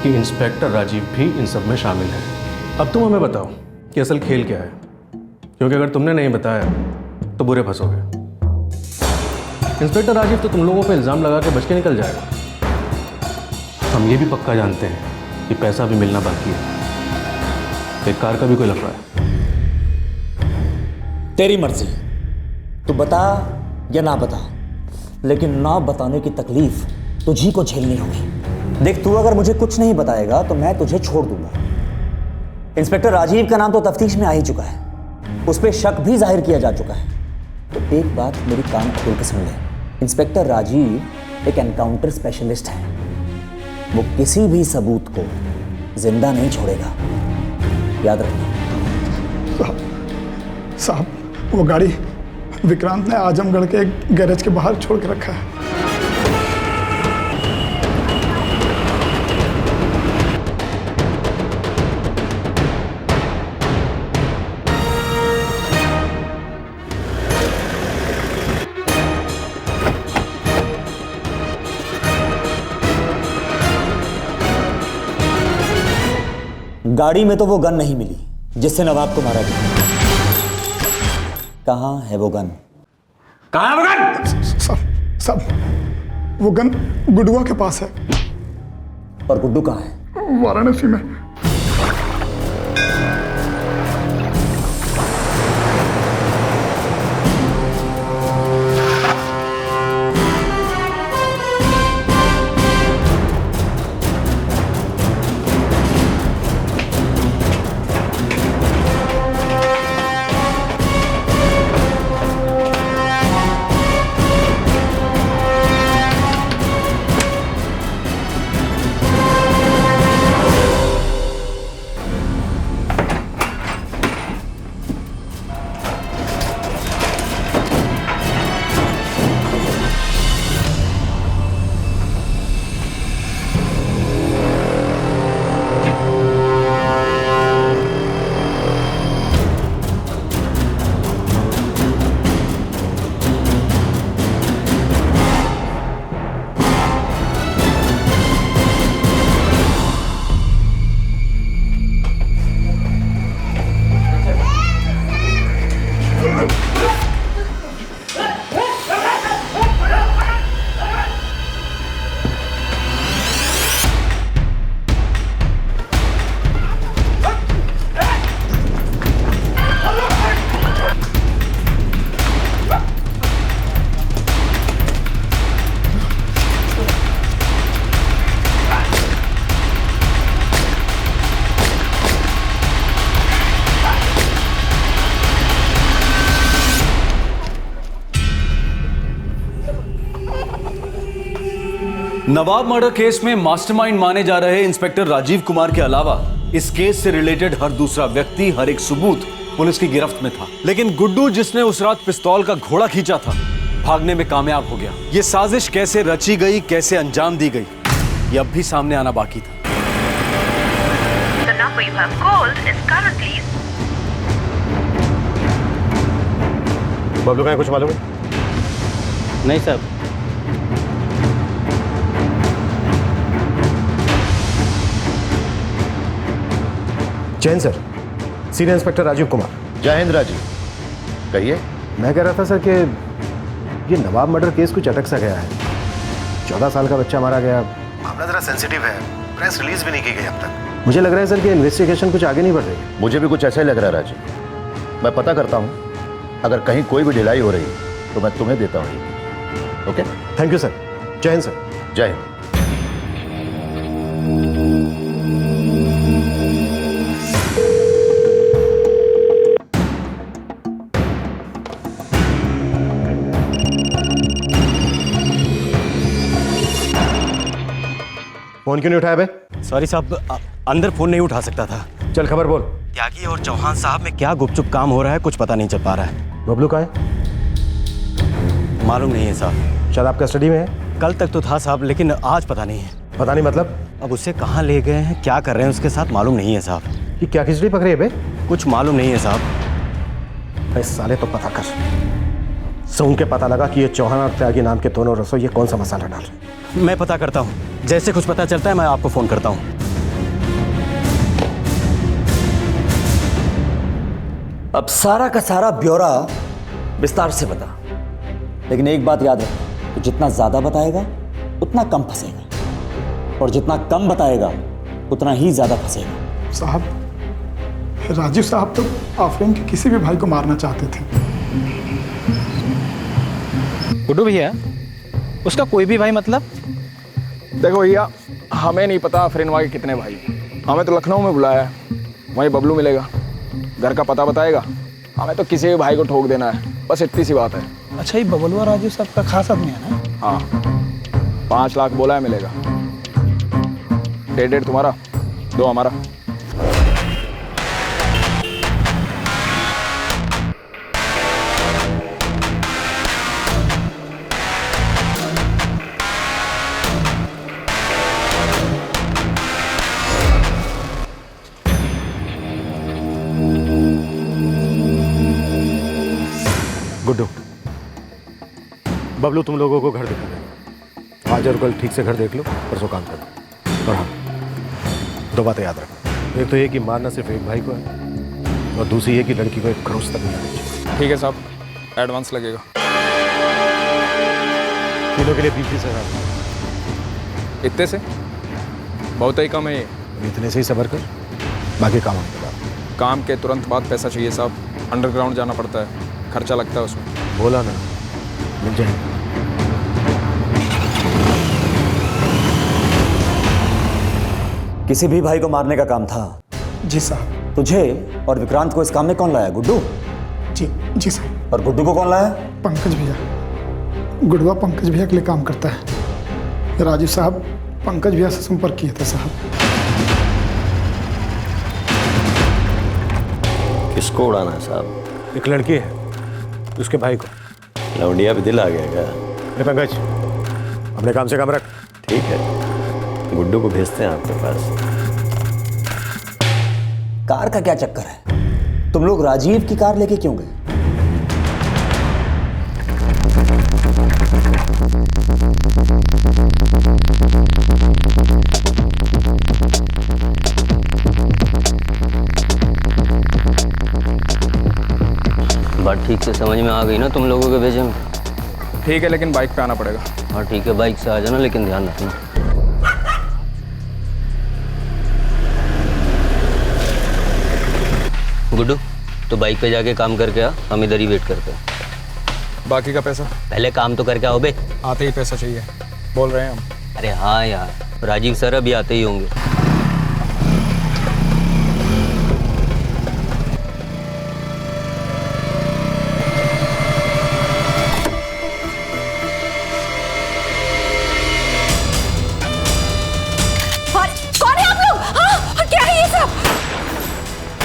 कि इंस्पेक्टर राजीव भी इन सब में शामिल है। अब तुम हमें बताओ कि असल खेल क्या है, क्योंकि अगर तुमने नहीं बताया तो बुरे फंसोगे। इंस्पेक्टर राजीव तो तुम लोगों पे इल्ज़ाम लगा के बच के निकल जाएगा। हम ये भी पक्का जानते हैं कि पैसा भी मिलना बाकी है, एक कार का भी कोई लफड़ा है। तेरी मर्जी, तू बता या ना बता, लेकिन ना बताने की तकलीफ तुझी को झेलनी होगी। देख तू अगर मुझे कुछ नहीं बताएगा तो मैं तुझे छोड़ दूंगा। इंस्पेक्टर राजीव का नाम तो तफ्तीश में आ ही चुका है, उस पर शक भी जाहिर किया जा चुका है। तो एक बात मेरी कान खोल के सुन ले, इंस्पेक्टर राजीव एक एनकाउंटर स्पेशलिस्ट है, वो किसी भी सबूत को जिंदा नहीं छोड़ेगा, याद रखना। साहब वो गाड़ी विक्रांत ने आजमगढ़ के एक गैरेज के बाहर छोड़ के रखा है। गाड़ी में तो वो गन नहीं मिली जिससे नवाब को मारा गया। कहाँ है वो गन? कहाँ है वो गन? सब वो गन गुड्डुआ के पास है। और गुड्डू कहाँ है? वाराणसी में। नवाब मर्डर केस में मास्टरमाइंड माने जा रहे इंस्पेक्टर राजीव कुमार के अलावा इस केस से रिलेटेड हर दूसरा व्यक्ति, हर एक सबूत पुलिस की गिरफ्त में था। लेकिन गुड्डू जिसने उस रात पिस्तौल का घोड़ा खींचा था, भागने में कामयाब हो गया। ये साजिश कैसे रची गई, कैसे अंजाम दी गई, ये अब भी सामने आना बाकी था। बबलू का कुछ मालूम है? नहीं साहब। Jain sir, senior inspector Rajiv Kumar. जय हिंद राजीव, कहिए। मैं कह रहा था सर कि ये नवाब मर्डर केस कुछ अटक सा गया है। 14 साल का बच्चा मारा गया, मामला जरा सेंसिटिव है, प्रेस रिलीज भी नहीं की गई अब तक। मुझे लग रहा है सर कि इन्वेस्टिगेशन कुछ आगे नहीं बढ़ रही। मुझे भी कुछ ऐसा ही लग रहा है राजीव। मैं पता करता हूँ, अगर कहीं कोई भी ढिलाई हो रही तो मैं तुम्हें देता हूँ। Okay, thank you sir. जय हिंद सर। जय हिंद। फोन क्यों नहीं उठाया बे? सॉरी साहब, अंदर फोन नहीं उठा सकता था। चल खबर बोल। त्यागी और चौहान साहब में क्या गुपचुप काम हो रहा है, कुछ पता नहीं चल पा रहा है। बबलू कहाँ है? मालूम नहीं है साहब। शायद आपका स्टडी में है। कल तक तो था साहब, लेकिन आज पता नहीं है। पता नहीं मतलब? अब उसे कहाँ ले गए हैं, क्या कर रहे हैं उसके साथ, मालूम नहीं है साहब। ये क्या खिचड़ी पकड़ी है बे? कुछ मालूम नहीं है साहब। इस साले तो पता कर। सुन के पता लगा कि ये चौहान और त्यागी नाम के दोनों रसोई ये कौन सा मसाला डाल रहे हैं। मैं पता करता हूँ, जैसे कुछ पता चलता है मैं आपको फोन करता हूँ। अब सारा का सारा ब्यौरा विस्तार से बता, लेकिन एक बात याद रख, तो जितना ज्यादा बताएगा उतना कम फंसेगा, और जितना कम बताएगा उतना ही ज्यादा फंसेगा। साहब, राजीव साहब तो आफरीन के किसी भी भाई को मारना चाहते थे। गुड्डू भैया, उसका कोई भी भाई मतलब? देखो भैया, हमें नहीं पता आफरीन के कितने भाई हैं। हमें तो लखनऊ में बुलाया है, वहीं बबलू मिलेगा, घर का पता बताएगा, हमें तो किसी भी भाई को ठोक देना है, बस इतनी सी बात है। अच्छा, ये बबलुआ राजीव साहब का खास आदमी है ना? हाँ, 5 लाख बोला है, मिलेगा। 1.5 तुम्हारा, 2 हमारा। गुड्डू, बबलू तुम लोगों को घर दिखा दे। आज और कल ठीक से घर देख लो, परसों काम करो। और हाँ, 2 बातें याद रखो। एक तो ये कि मारना सिर्फ एक भाई को है, और दूसरी ये कि लड़की को एक खरोच तक नहीं आनी चाहिए। ठीक है साहब, एडवांस लगेगा। तीनों के लिए 20,000। इतने से बहुत ही कम है ये। इतने से ही सब्र कर, बाकी काम होने के बाद। काम के तुरंत बाद पैसा चाहिए साहब, अंडरग्राउंड जाना पड़ता है, खर्चा लगता है उसमें। बोला ना, मिल जाएगा। किसी भी भाई को मारने का काम था? जी साहब। तुझे और विक्रांत को इस काम में कौन लाया? गुड्डू? जी साहब। और गुड्डू को कौन लाया? पंकज भैया। गुडुआ पंकज भैया के लिए काम करता है। राजीव साहब पंकज भैया से संपर्क किए थे साहब। किसको उड़ाना है साहब? एक लड़की है, उसके भाई को। लौंडिया भी दिल आ गया क्या? पंकज, अपने काम से काम रख। ठीक है, गुड्डू को भेजते हैं आपके पास। कार का क्या चक्कर है? तुम लोग राजीव की कार लेके क्यों गए? बात ठीक से समझ में आ गई ना तुम लोगों के भेजे में? ठीक है, लेकिन बाइक पे आना पड़ेगा। हाँ ठीक है, बाइक से आ जाना, लेकिन ध्यान रखना। गुड्डू, तो बाइक पे जाके काम करके आ, हम इधर ही वेट करते हैं। बाकी का पैसा पहले काम तो करके आओ बे। आते ही पैसा चाहिए बोल रहे हैं हम। अरे हाँ यार, राजीव सर अभी आते ही होंगे। कौन है आप लोग? हाँ, क्या है ये सब?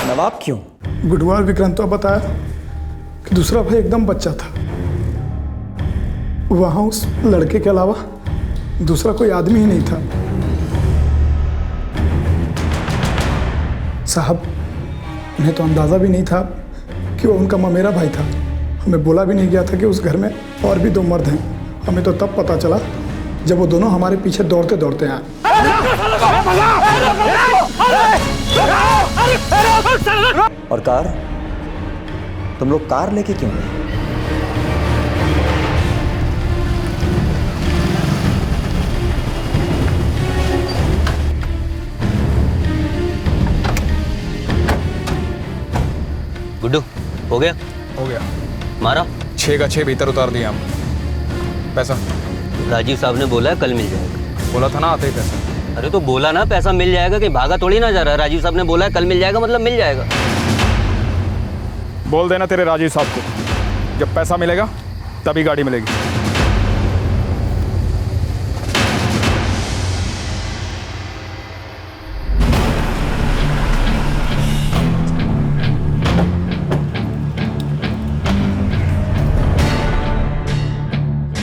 नवाब क्यों? गुडुआ और विक्रांत तो बताया कि दूसरा भाई एकदम बच्चा था। वहां उस लड़के के अलावा दूसरा कोई आदमी ही नहीं था। साहब, उन्हें तो अंदाजा भी नहीं था कि वो उनका ममेरा भाई था। हमें बोला भी नहीं गया था कि उस घर में और भी 2 मर्द हैं। हमें तो तब पता चला जब वो दोनों हमारे पीछे दौड़ते दौड़ते आए। और कार? तुम लोग कार लेके क्यों गए? गुड्डू हो गया? हो गया। मारा? 6 का 6 भीतर उतार दिया हम। पैसा? राजीव साहब ने बोला है कल मिल जाएगा। बोला था ना आते ही पैसा। अरे तो बोला ना पैसा मिल जाएगा, कि भागा थोड़ी ना जा रहा है। राजीव साहब ने बोला है कल मिल जाएगा, मतलब मिल जाएगा। बोल देना तेरे राजीव साहब को, जब पैसा मिलेगा तभी गाड़ी मिलेगी।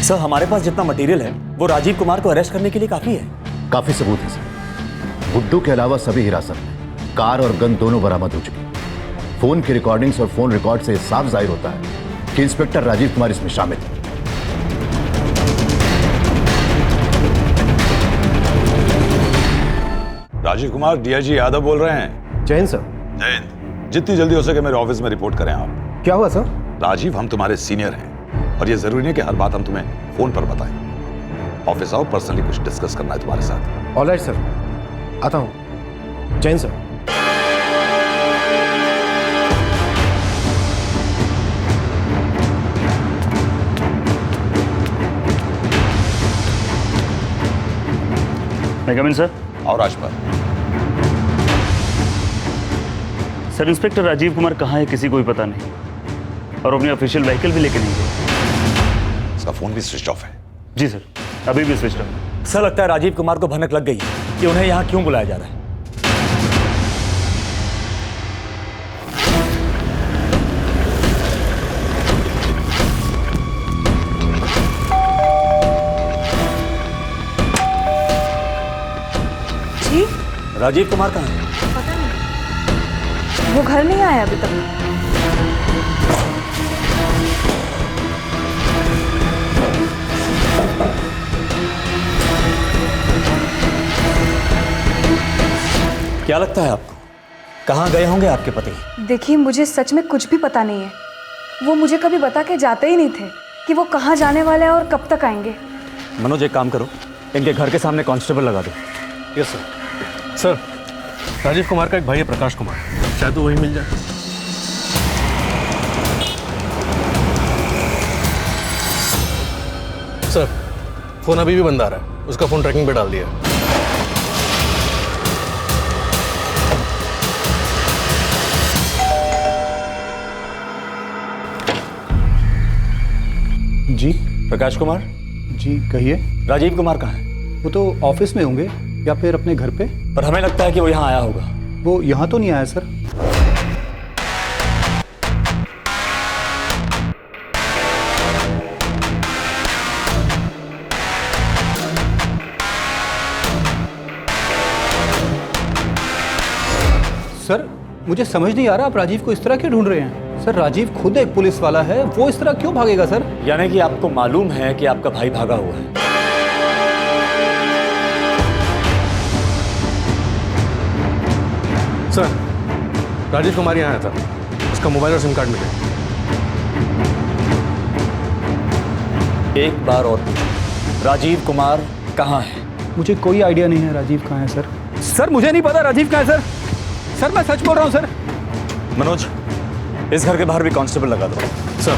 सर, हमारे पास जितना मटेरियल है वो राजीव कुमार को अरेस्ट करने के लिए काफी है। काफी सबूत है सर। गुड्डू के अलावा सभी हिरासत में। कार और गन दोनों बरामद हो चुकी। फोन की रिकॉर्डिंग्स और फोन रिकॉर्ड से साफ जाहिर होता है कि इंस्पेक्टर राजीव कुमार इसमें शामिल है। राजीव कुमार, डीआईजी यादव बोल रहे हैं। जय हिंद सर। जय हिंद। जितनी जल्दी हो सके मेरे ऑफिस में रिपोर्ट करें आप। क्या हुआ सर? राजीव, हम तुम्हारे सीनियर हैं और ये जरूरी नहीं कि हर बात हम तुम्हें फोन पर बताएं। ऑफिस आओ, पर्सनली कुछ डिस्कस करना है तुम्हारे साथ। ऑलराइट सर, आता हूँ। जय हिंद सर। मैं कम इन सर। और राजपाल। सर, इंस्पेक्टर राजीव कुमार कहाँ है किसी को भी पता नहीं, और अपनी ऑफिशियल व्हीकल भी लेके नहीं गए। इसका फोन भी स्विच ऑफ है। जी सर, अभी भी स्विच ऑफ। सर, लगता है राजीव कुमार को भनक लग गई है कि उन्हें यहाँ क्यों बुलाया जा रहा है। जी? राजीव कुमार कहाँ है? पता नहीं, वो घर नहीं आया अभी तक। क्या लगता है आपको, कहाँ गए होंगे आपके पति? देखिए, मुझे सच में कुछ भी पता नहीं है। वो मुझे कभी बता के जाते ही नहीं थे कि वो कहाँ जाने वाले हैं और कब तक आएंगे। मनोज, एक काम करो, इनके घर के सामने कांस्टेबल लगा दो। Yes sir. Sir, Rajiv Kumar का एक भाई है प्रकाश कुमार, शायद वो वही मिल जाए। सर, फोन अभी भी बंद आ रहा है, उसका फोन ट्रैकिंग पे डाल दिया है। जी प्रकाश कुमार। जी कहिए। राजीव कुमार कहाँ है? वो तो ऑफिस में होंगे या फिर अपने घर पे। पर हमें लगता है कि वो यहाँ आया होगा। वो यहाँ तो नहीं आया सर। सर, मुझे समझ नहीं आ रहा आप राजीव को इस तरह क्यों ढूंढ रहे हैं। सर, राजीव खुद एक पुलिस वाला है, वो इस तरह क्यों भागेगा सर? यानी कि आपको मालूम है कि आपका भाई भागा हुआ है। सर, राजीव कुमार यहाँ आया था, उसका मोबाइल और सिम कार्ड मिले। एक बार और पूछो, राजीव कुमार कहाँ है? मुझे कोई आइडिया नहीं है राजीव कहाँ है सर। सर, मुझे नहीं पता राजीव कहाँ है सर। सर, मैं सच बोल रहा हूँ सर। मनोज, इस घर के बाहर भी कांस्टेबल लगा दो। सर।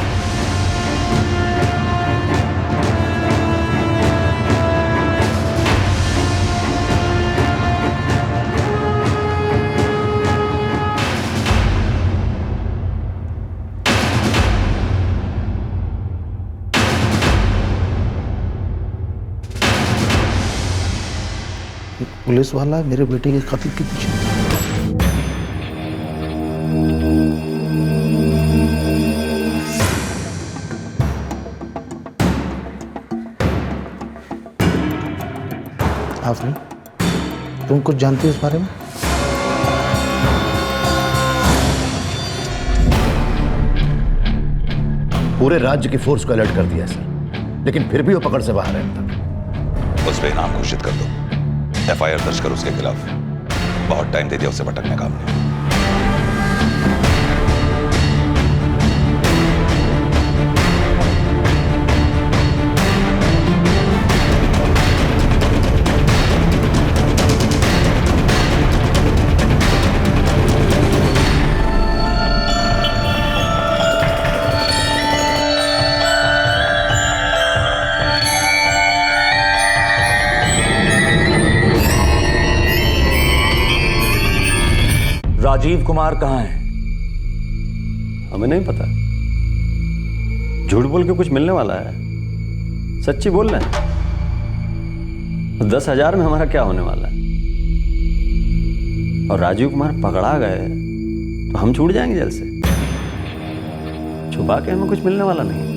पुलिस वाला मेरे बेटे के कत्ल के पीछे। आफरीन, तुम कुछ जानती हो इस बारे में? पूरे राज्य की फोर्स को अलर्ट कर दिया सर, लेकिन फिर भी वो पकड़ से बाहर है। उस पे इनाम घोषित कर दो, एफआईआर दर्ज करो उसके खिलाफ। बहुत टाइम दे दिया उसे भटकने का हमने। राजीव कुमार कहाँ है? हमें नहीं पता। झूठ बोल के कुछ मिलने वाला है? सच्ची बोल रहे हैं। 10,000 में हमारा क्या होने वाला है? और राजीव कुमार पकड़ा गए तो हम छूट जाएंगे जेल से। छुपा के हमें कुछ मिलने वाला नहीं।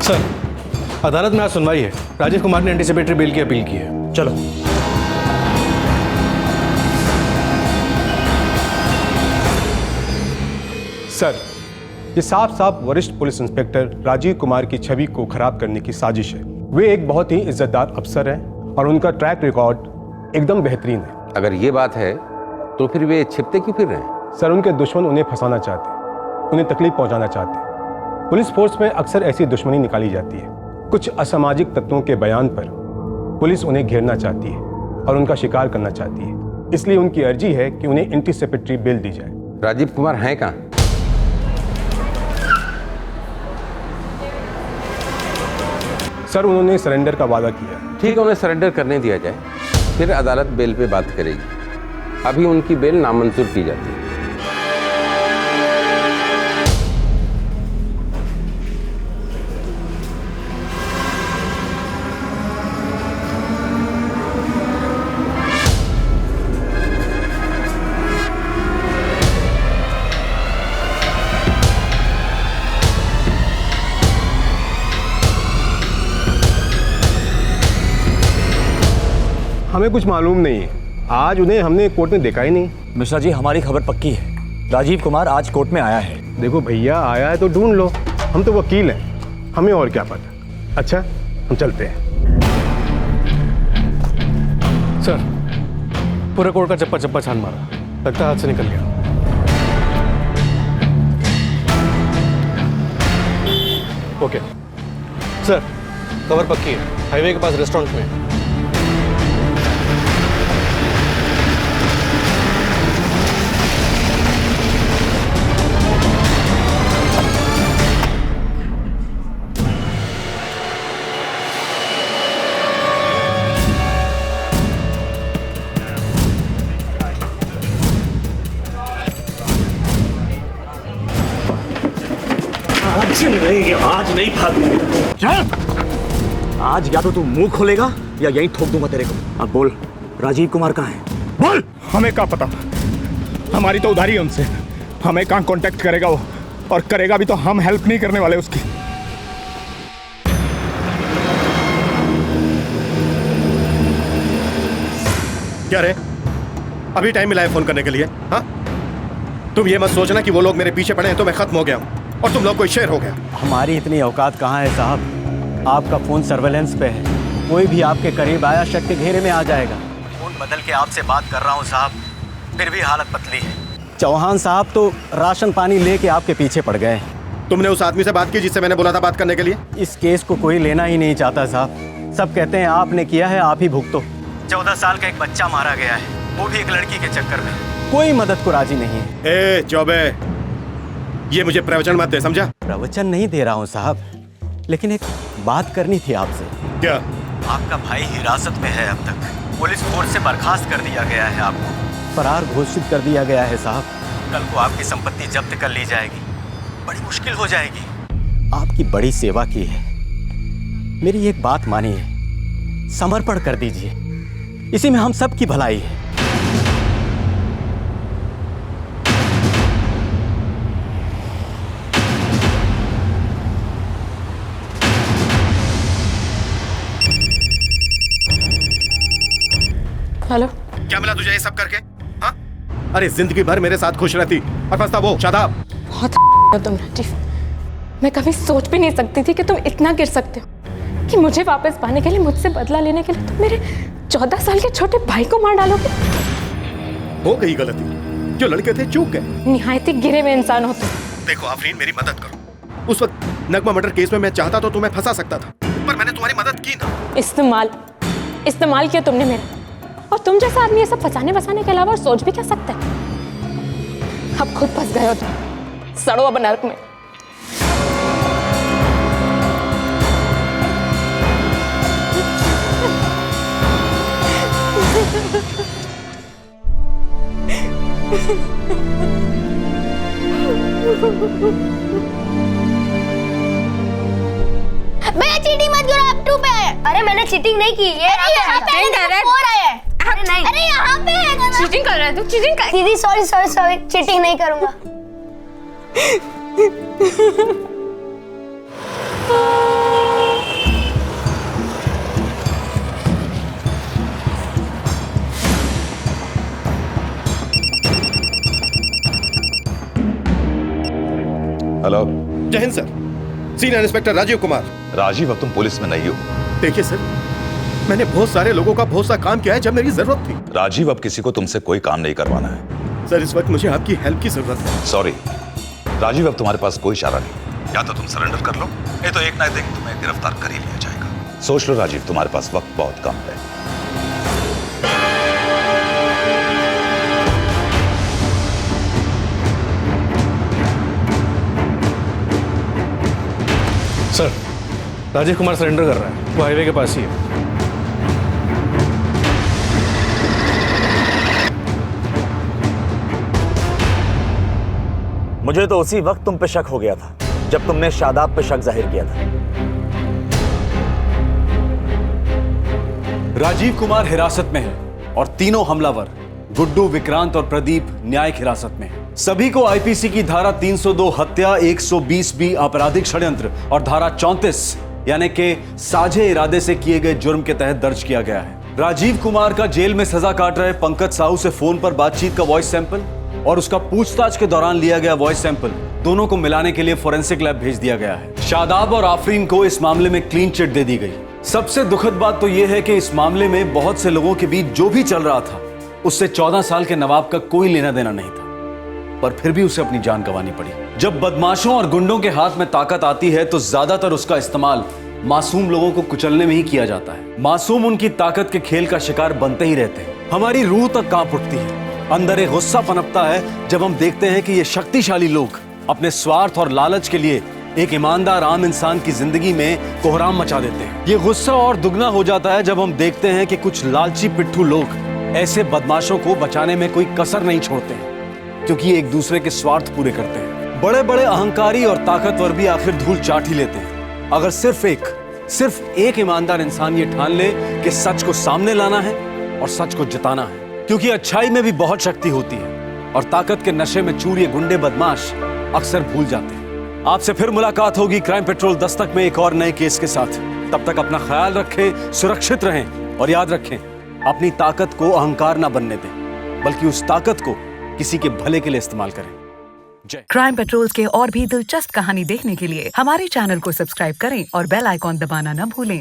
सर, अदालत में आज सुनवाई है। राजीव कुमार ने एंटीसिपेटरी बेल की अपील की है। चलो। सर, ये साफ साफ वरिष्ठ पुलिस इंस्पेक्टर राजीव कुमार की छवि को खराब करने की साजिश है। वे एक बहुत ही इज्जतदार अफसर हैं और उनका ट्रैक रिकॉर्ड एकदम बेहतरीन है। अगर ये बात है तो फिर वे छिपते क्यों फिर रहे हैं? सर, उनके दुश्मन उन्हें फंसाना चाहते हैं, उन्हें तकलीफ पहुंचाना चाहते हैं। पुलिस फोर्स में अक्सर ऐसी दुश्मनी निकाली जाती है। कुछ असामाजिक तत्वों के बयान पर पुलिस उन्हें घेरना चाहती है और उनका शिकार करना चाहती है। इसलिए उनकी अर्जी है कि उन्हें एंटीसिपेटरी बेल दी जाए। राजीव कुमार हैं कहाँ? सर, उन्होंने सरेंडर का वादा किया। ठीक है, उन्हें सरेंडर करने दिया जाए, फिर अदालत बेल पे बात करेगी। अभी उनकी बेल नामंजूर की जाती है। हमें कुछ मालूम नहीं है। आज उन्हें हमने कोर्ट में देखा ही नहीं। मिश्रा जी, हमारी खबर पक्की है। राजीव कुमार आज कोर्ट में आया है। देखो भैया, आया है तो ढूंढ लो। हम तो वकील हैं, हमें और क्या पता। अच्छा, हम चलते हैं। सर, पूरे कोर्ट का चप्पा चप्पा छान मारा, लगता है हाथ से निकल गया। ओके सर, खबर पक्की है। हाईवे के पास रेस्टोरेंट में। आज नहीं भागूंगा। चल। आज या तो तू मुंह खोलेगा या यहीं ठोक दूंगा तेरे को। अब बोल, राजीव कुमार कहाँ है? बोल। हमें क्या पता, हमारी तो उधारी है उनसे। हमें कहाँ कांटेक्ट करेगा वो, और करेगा भी तो हम हेल्प नहीं करने वाले उसकी। क्या रे, अभी टाइम मिला है फोन करने के लिए? हाँ, तुम ये मत सोचना कि वो लोग मेरे पीछे पड़े हैं तो मैं खत्म हो गया हूँ और तुम लोग कोई शेर हो गया। हमारी इतनी औकात कहाँ है साहब? आपका फोन सर्वेलेंस पे है। कोई भी आपके करीब आया शक के घेरे में आ जाएगा। फोन बदल के आपसे बात कर रहा हूँ साहब, फिर भी हालत पतली है। चौहान साहब तो राशन पानी लेके आपके पीछे पड़ गए। तुमने उस आदमी से बात की जिससे मैंने बोला था बात करने के लिए? इस केस को कोई लेना ही नहीं चाहता साहब। सब कहते हैं आपने किया है, आप ही भुगतो। 14 साल का एक बच्चा मारा गया है, वो भी एक लड़की के चक्कर में। कोई मदद को राजी नहीं है। ए चौबे, ये मुझे प्रवचन मत दे, समझा? प्रवचन नहीं दे रहा हूँ साहब, लेकिन एक बात करनी थी आपसे। क्या? आपका भाई हिरासत में है अब तक। पुलिस फोर्स से बर्खास्त कर दिया गया है, आपको फरार घोषित कर दिया गया है साहब। कल को आपकी संपत्ति जब्त कर ली जाएगी, बड़ी मुश्किल हो जाएगी। आपकी बड़ी सेवा की है, मेरी एक बात मानिए, समर्पण कर दीजिए, इसी में हम सब की भलाई है। हेलो। क्या मिला तुझे ये सब करके? हाँ? अरे जिंदगी भर मेरे साथ खुश रहती और फंसता वो शादाब। बहुत हो तुम राजीव। मैं कभी सोच भी नहीं सकती थी कि तुम इतना गिर सकते हो, कि मुझे वापस पाने के लिए, मुझसे बदला लेने के लिए तुम मेरे 14 साल के छोटे भाई को मार डालोगे? हो गई गलती, जो लड़के थे चूक गए। निहायत ही गिरे हुए इंसान हो तुम। देखो आफरीन, मेरी मदद करो। उस वक्त नगमा मर्डर केस में मैं चाहता तो तुम्हें फंसा सकता था, पर मैंने तुम्हारी मदद की ना। इस्तेमाल किया तुमने मेरा, और तुम जैसा आदमी ये सब फंसाने बसाने के अलावा और सोच भी क्या सकता है? अब खुद फंस गए हो तुम, सड़ो अब नरक में। भैया चीटिंग मत करो, आप 2 पे आए। अरे मैंने चीटिंग नहीं की, ये यहाँ पे 4 आए। अरे नहीं, अरे यहाँ पे है। चीटिंग कर रहा है तू, चीटिंग कर। दीदी सॉरी, चीटिंग नहीं करूंगा। हेलो। जय हिंद sir, senior inspector Rajiv Kumar. Rajiv, अब तुम पुलिस में नहीं हो। देखिए सर, मैंने बहुत सारे लोगों का बहुत सा काम किया है जब मेरी जरूरत थी। राजीव, अब किसी को तुमसे कोई काम नहीं करवाना है। सर इस वक्त मुझे आपकी हेल्प की जरूरत है। सॉरी राजीव, अब तुम्हारे पास कोई इशारा नहीं। या तो तुम सरेंडर कर लो, नहीं तो एक ना एक दिन तुम्हें गिरफ्तार कर ही लिया जाएगा। सोच लो राजीव, तुम्हारे पास वक्त बहुत कम है। सर, राजीव कुमार सरेंडर कर रहा है, वो हाईवे के पास ही है। मुझे तो उसी वक्त तुम पे शक हो गया था जब तुमने शादाब पे शक जाहिर किया था। राजीव कुमार हिरासत में है और तीनों हमलावर गुड्डू, विक्रांत और प्रदीप न्यायिक हिरासत में हैं। सभी को आईपीसी की धारा 302 हत्या, 120B आपराधिक षड्यंत्र और धारा 34 यानी कि साझे इरादे से किए गए जुर्म के तहत दर्ज किया गया है। राजीव कुमार का जेल में सजा काट रहे पंकज साहू से फोन पर बातचीत का वॉइस सैंपल और उसका पूछताछ के दौरान लिया गया वॉइस सैंपल दोनों को मिलाने के लिए फोरेंसिक लैब भेज दिया गया है। शादाब और आफरीन को इस मामले में क्लीन चिट दे दी गई। सबसे दुखद बात तो यह है कि इस मामले में बहुत से लोगों के बीच जो भी चल रहा था उससे 14 साल के नवाब का कोई लेना देना नहीं था, पर फिर भी उसे अपनी जान गंवानी पड़ी। जब बदमाशों और गुंडों के हाथ में ताकत आती है तो ज्यादातर उसका इस्तेमाल मासूम लोगों को कुचलने में ही किया जाता है। मासूम उनकी ताकत के खेल का शिकार बनते ही रहते हैं। हमारी रूह तक कांप उठती है, अंदर एक गुस्सा पनपता है जब हम देखते हैं कि ये शक्तिशाली लोग अपने स्वार्थ और लालच के लिए एक ईमानदार आम इंसान की जिंदगी में कोहराम मचा देते हैं। ये गुस्सा और दुगना हो जाता है जब हम देखते हैं कि कुछ लालची पिट्ठू लोग ऐसे बदमाशों को बचाने में कोई कसर नहीं छोड़ते हैं, क्योंकि एक दूसरे के स्वार्थ पूरे करते हैं। बड़े बड़े अहंकारी और ताकतवर भी आखिर धूल चाट ही लेते हैं अगर सिर्फ एक ईमानदार इंसान ये ठान ले कि सच को सामने लाना है और सच को जिताना है। क्योंकि अच्छाई में भी बहुत शक्ति होती है और ताकत के नशे में चूर ये गुंडे बदमाश अक्सर भूल जाते हैं। आपसे फिर मुलाकात होगी क्राइम पेट्रोल दस्तक में एक और नए केस के साथ। तब तक अपना ख्याल रखें, सुरक्षित रहें और याद रखें, अपनी ताकत को अहंकार ना बनने दें, बल्कि उस ताकत को किसी के भले के लिए इस्तेमाल करें। क्राइम पेट्रोल के और भी दिलचस्प कहानी देखने के लिए हमारे चैनल को सब्सक्राइब करें और बेल आइकॉन दबाना न भूलें।